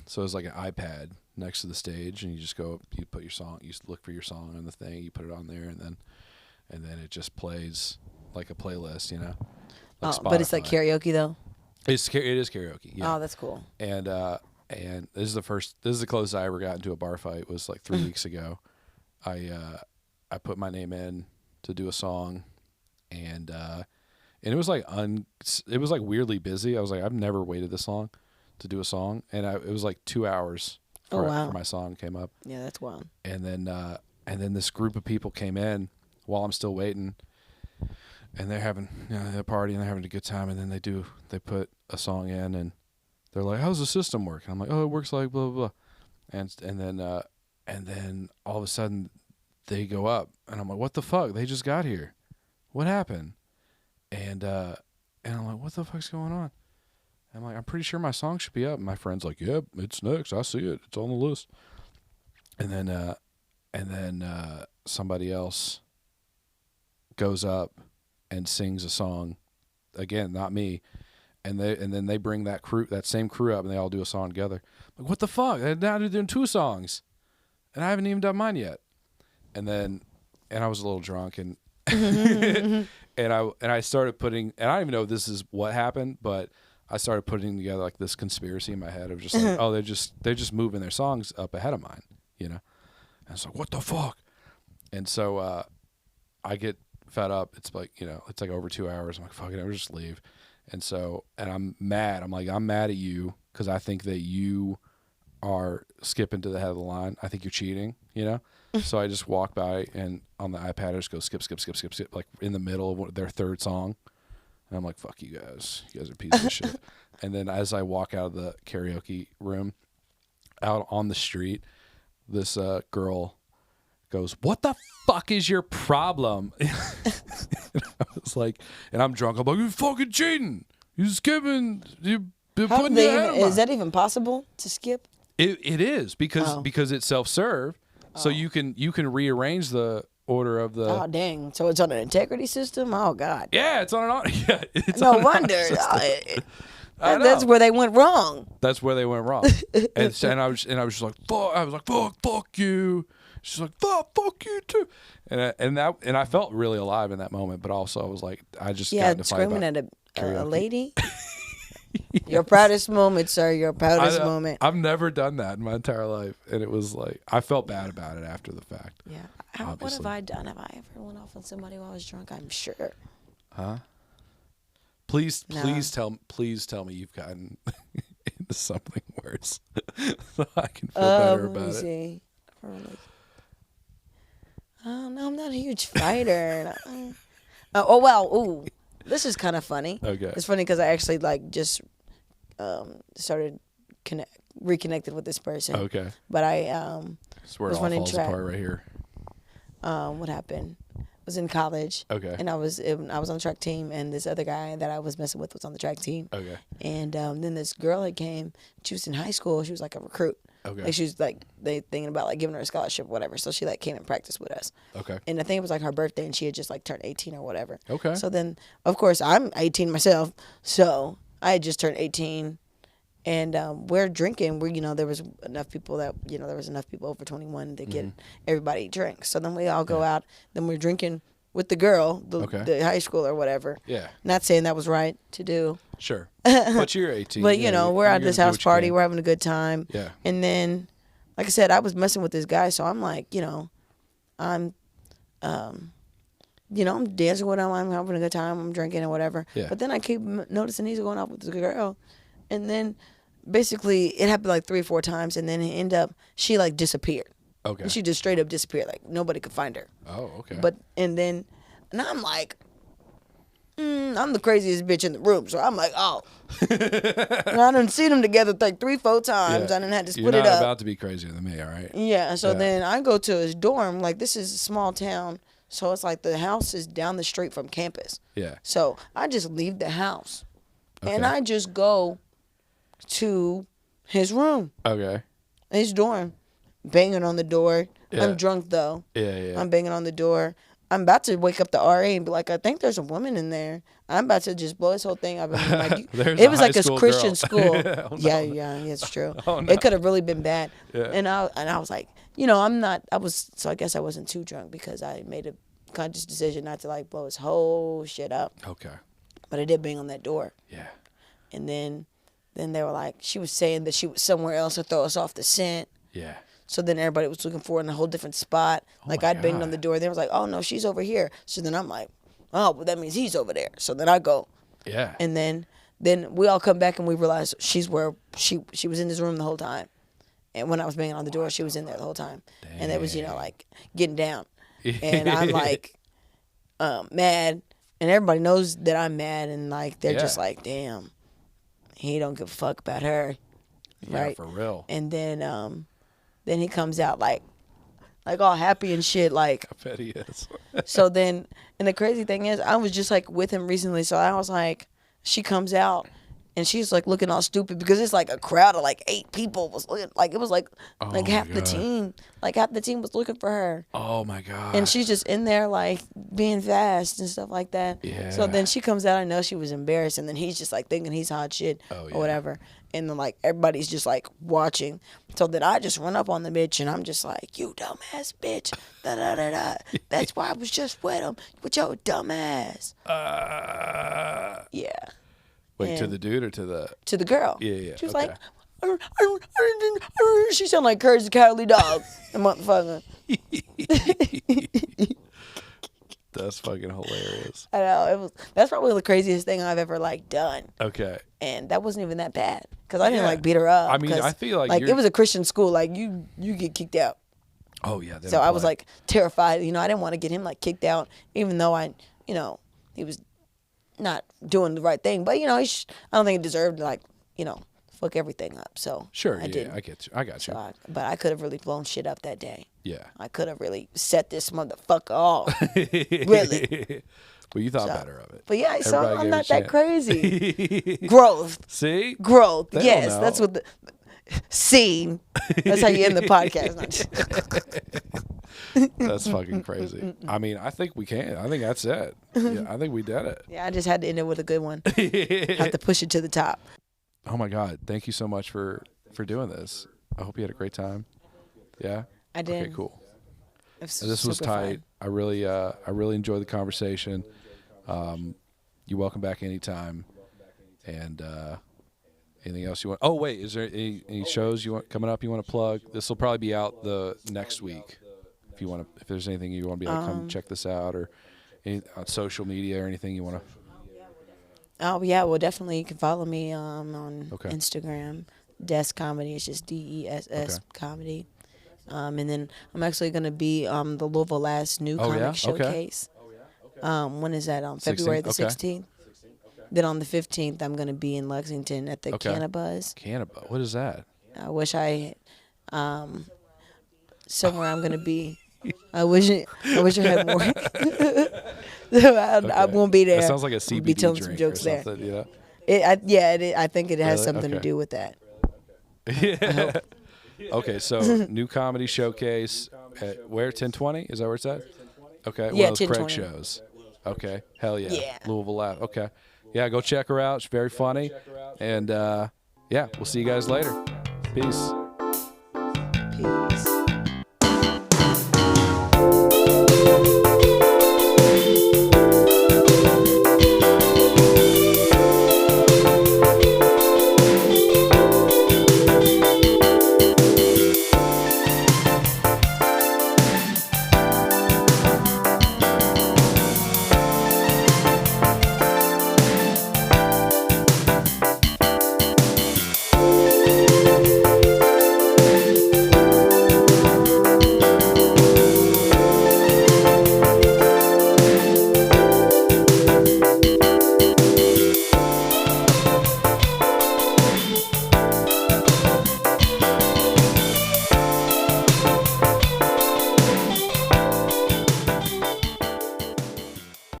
So it's like an iPad next to the stage, and you just go, you put your song, you look for your song on the thing, you put it on there, and then it just plays like a playlist, you know. Like but it's like karaoke though. It is karaoke. Yeah. Oh, that's cool. And this is the closest I ever got into a bar fight. Was like 3 weeks ago. I put my name in to do a song, and it was like weirdly busy. I was like, I've never waited this long to do a song, and it was like 2 hours for my song came up. Yeah, that's wild. And then this group of people came in while I'm still waiting, and they're having a party and they're having a good time, and then they put a song in, and they're like, "How's the system work?" And I'm like, "Oh, it works like blah blah blah," and then all of a sudden they go up, and I'm like, "What the fuck? They just got here. What happened?" And I'm like, "What the fuck's going on?" I'm like, "I'm pretty sure my song should be up." And my friend's like, "Yep, it's next. I see it. It's on the list." And then somebody else goes up and sings a song, again, not me. And then they bring that same crew up, and they all do a song together. I'm like, what the fuck? Now they're doing 2 songs, and I haven't even done mine yet. And I was a little drunk, and and I started putting, and I don't even know if this is what happened, but I started putting together like this conspiracy in my head of just like, oh, they're just moving their songs up ahead of mine, you know. And it's like, what the fuck? And so I get fed up. It's like, it's like over 2 hours. I'm like, fuck it, I'll just leave. And so, and I'm mad. I'm like, I'm mad at you because I think that you are skipping to the head of the line. I think you're cheating, you know? So I just walk by, and on the iPad, I just go skip, like in the middle of their third song. And I'm like, fuck you guys. You guys are pieces of shit. And then as I walk out of the karaoke room, out on the street, this girl goes, "What the fuck is your problem?" And I was like, and I'm drunk. I'm like, "You fucking cheating. You skipping. You putting your head on Is that even possible to skip? It is because it's self-serve. So you can rearrange the order of the. Oh dang! So it's on an integrity system. Oh god. Yeah, it's on an. Yeah, it's no on wonder. That's where they went wrong. That's where they went wrong. and I was just like, fuck. I was like, fuck you. She's like, fuck you too. And I felt really alive in that moment, but also I was like, I just got to fight screaming at a lady. Your proudest moment, sir. Your proudest moment. I've never done that in my entire life, and it was like I felt bad about it after the fact. Yeah. What have I done? Have I ever went off on somebody while I was drunk? I'm sure. Huh? Please tell me you've gotten into something worse, so I can feel better about it. See. No, I'm not a huge fighter. This is kind of funny. Okay. It's funny because I actually just started reconnected with this person. Okay. But I That's where it all falls apart right here. What happened? I was in college. Okay. And I was on the track team, and this other guy that I was messing with was on the track team. Okay. And then this girl had came. She was in high school. She was like a recruit. Okay. Like she was like they thinking about like giving her a scholarship or whatever. So she came and practiced with us. Okay. And I think it was like her birthday, and she had just turned 18 or whatever. Okay. So then, of course, I'm 18 myself. So I had just turned 18, and we're drinking. There was enough people over 21 to get everybody drinks. So then we all go out. Then we're drinking with the girl, the high school or whatever. Yeah. Not saying that was right to do. Sure. But you're 18. But we're at this house party. We're having a good time. Yeah. And then, like I said, I was messing with this guy, so I'm like, I'm dancing with him. I'm having a good time. I'm drinking and whatever. Yeah. But then I keep noticing he's going off with this girl, and then basically it happened like 3 or 4 times, and then it ended up she disappeared. Okay. And she just straight up disappeared. Like nobody could find her. Oh, okay. And I'm like, I'm the craziest bitch in the room. So I'm like, oh. And I done seen them together like 3-4 times. I done had to split it up. You're not about to be crazier than me, all right? Yeah, so then I go to his dorm. Like, this is a small town. So it's like the house is down the street from campus. Yeah. So I just leave the house. And I just go to his room. Okay. His dorm. Banging on the door. Yeah. I'm drunk, though. Yeah. I'm banging on the door. I'm about to wake up the RA and be like, I think there's a woman in there. I'm about to just blow this whole thing up. Like, it was like a Christian school. Oh, no. Yeah, it's true. Oh, no. It could have really been bad. Yeah. And I was like, so I guess I wasn't too drunk because I made a conscious decision not to like blow his whole shit up. Okay. But I did bang on that door. Yeah. And then they were like, she was saying that she was somewhere else to throw us off the scent. Yeah. So then everybody was looking for her in a whole different spot. Like, I'd banged on the door. They was like, oh, no, she's over here. So then I'm like, oh, well, that means he's over there. So then I go. Yeah. And then we all come back and we realize she's where she was in this room the whole time. And when I was banging on the door, she was in there the whole time. Dang. And it was, like, getting down. And I'm like, mad. And everybody knows that I'm mad. And, like, they're just like, damn, he don't give a fuck about her. Yeah, right? For real. And then he comes out like all happy and shit. Like, I bet he is. So then, and the crazy thing is, I was just like with him recently. So I was like, she comes out and she's like looking all stupid because it's like a crowd of like 8 people was looking, like it was like half the team, was looking for her. Oh my God. And she's just in there like being fast and stuff like that. Yeah. So then she comes out. I know she was embarrassed, and then he's just like thinking he's hot shit or whatever. And then like everybody's just like watching. So then I just run up on the bitch and I'm just like, you dumbass bitch. Da da da da. That's why I was just with him. With your dumbass. Yeah. Wait, and to the dude or to the girl? Yeah. She was like, she sounded like Courage the Cowardly Dog. The motherfucker. That's fucking hilarious. I know. That's probably the craziest thing I've ever like done. Okay. And that wasn't even that bad because I didn't like beat her up. I mean, I feel like it was a Christian school. Like you get kicked out. Oh yeah. So I was like terrified. I didn't want to get him like kicked out, even though he was not doing the right thing. But I don't think he deserved to like fuck everything up. So sure, I didn't. I get you. I got you. So but I could have really blown shit up that day. Yeah. I could have really set this motherfucker off. Really. Well, you thought better of it. But yeah, so I'm not that crazy. Growth. See? Growth. Yes, that's what the scene. That's how you end the podcast. That's fucking crazy. I mean, I think we can. I think that's it. Yeah, I think we did it. Yeah, I just had to end it with a good one. Have to push it to the top. Oh my God! Thank you so much for doing this. I hope you had a great time. Yeah. I did. Okay, cool. This was tight. Fun. I really enjoyed the conversation. You're welcome back anytime. And anything else you want? Oh wait, is there any shows you want coming up? You want to plug? This will probably be out the next week. If there's anything you want to be like, come check this out, or on social media or anything you want to. Oh yeah, well definitely you can follow me on Instagram. Des Comedy. It's just DESS Comedy. And then I'm actually going to be the Louisville Last New Comic Showcase. When is that? February the 16th? Then on the 15th, I'm going to be in Lexington at the Cannabuzz. Cannabuzz? What is that? I wish I somewhere I'm going to be. I wish I had more. I won't be there. That sounds like a CBD be telling drink some jokes or something, there. I think it has something to do with that. Yeah. Okay, so new comedy showcase at where? 1020? Is that where it's at? Okay, yeah, one of those Craig shows. Okay, hell yeah. Louisville Live. Okay, yeah, go check her out. She's very funny, and yeah, we'll see you guys later. Peace.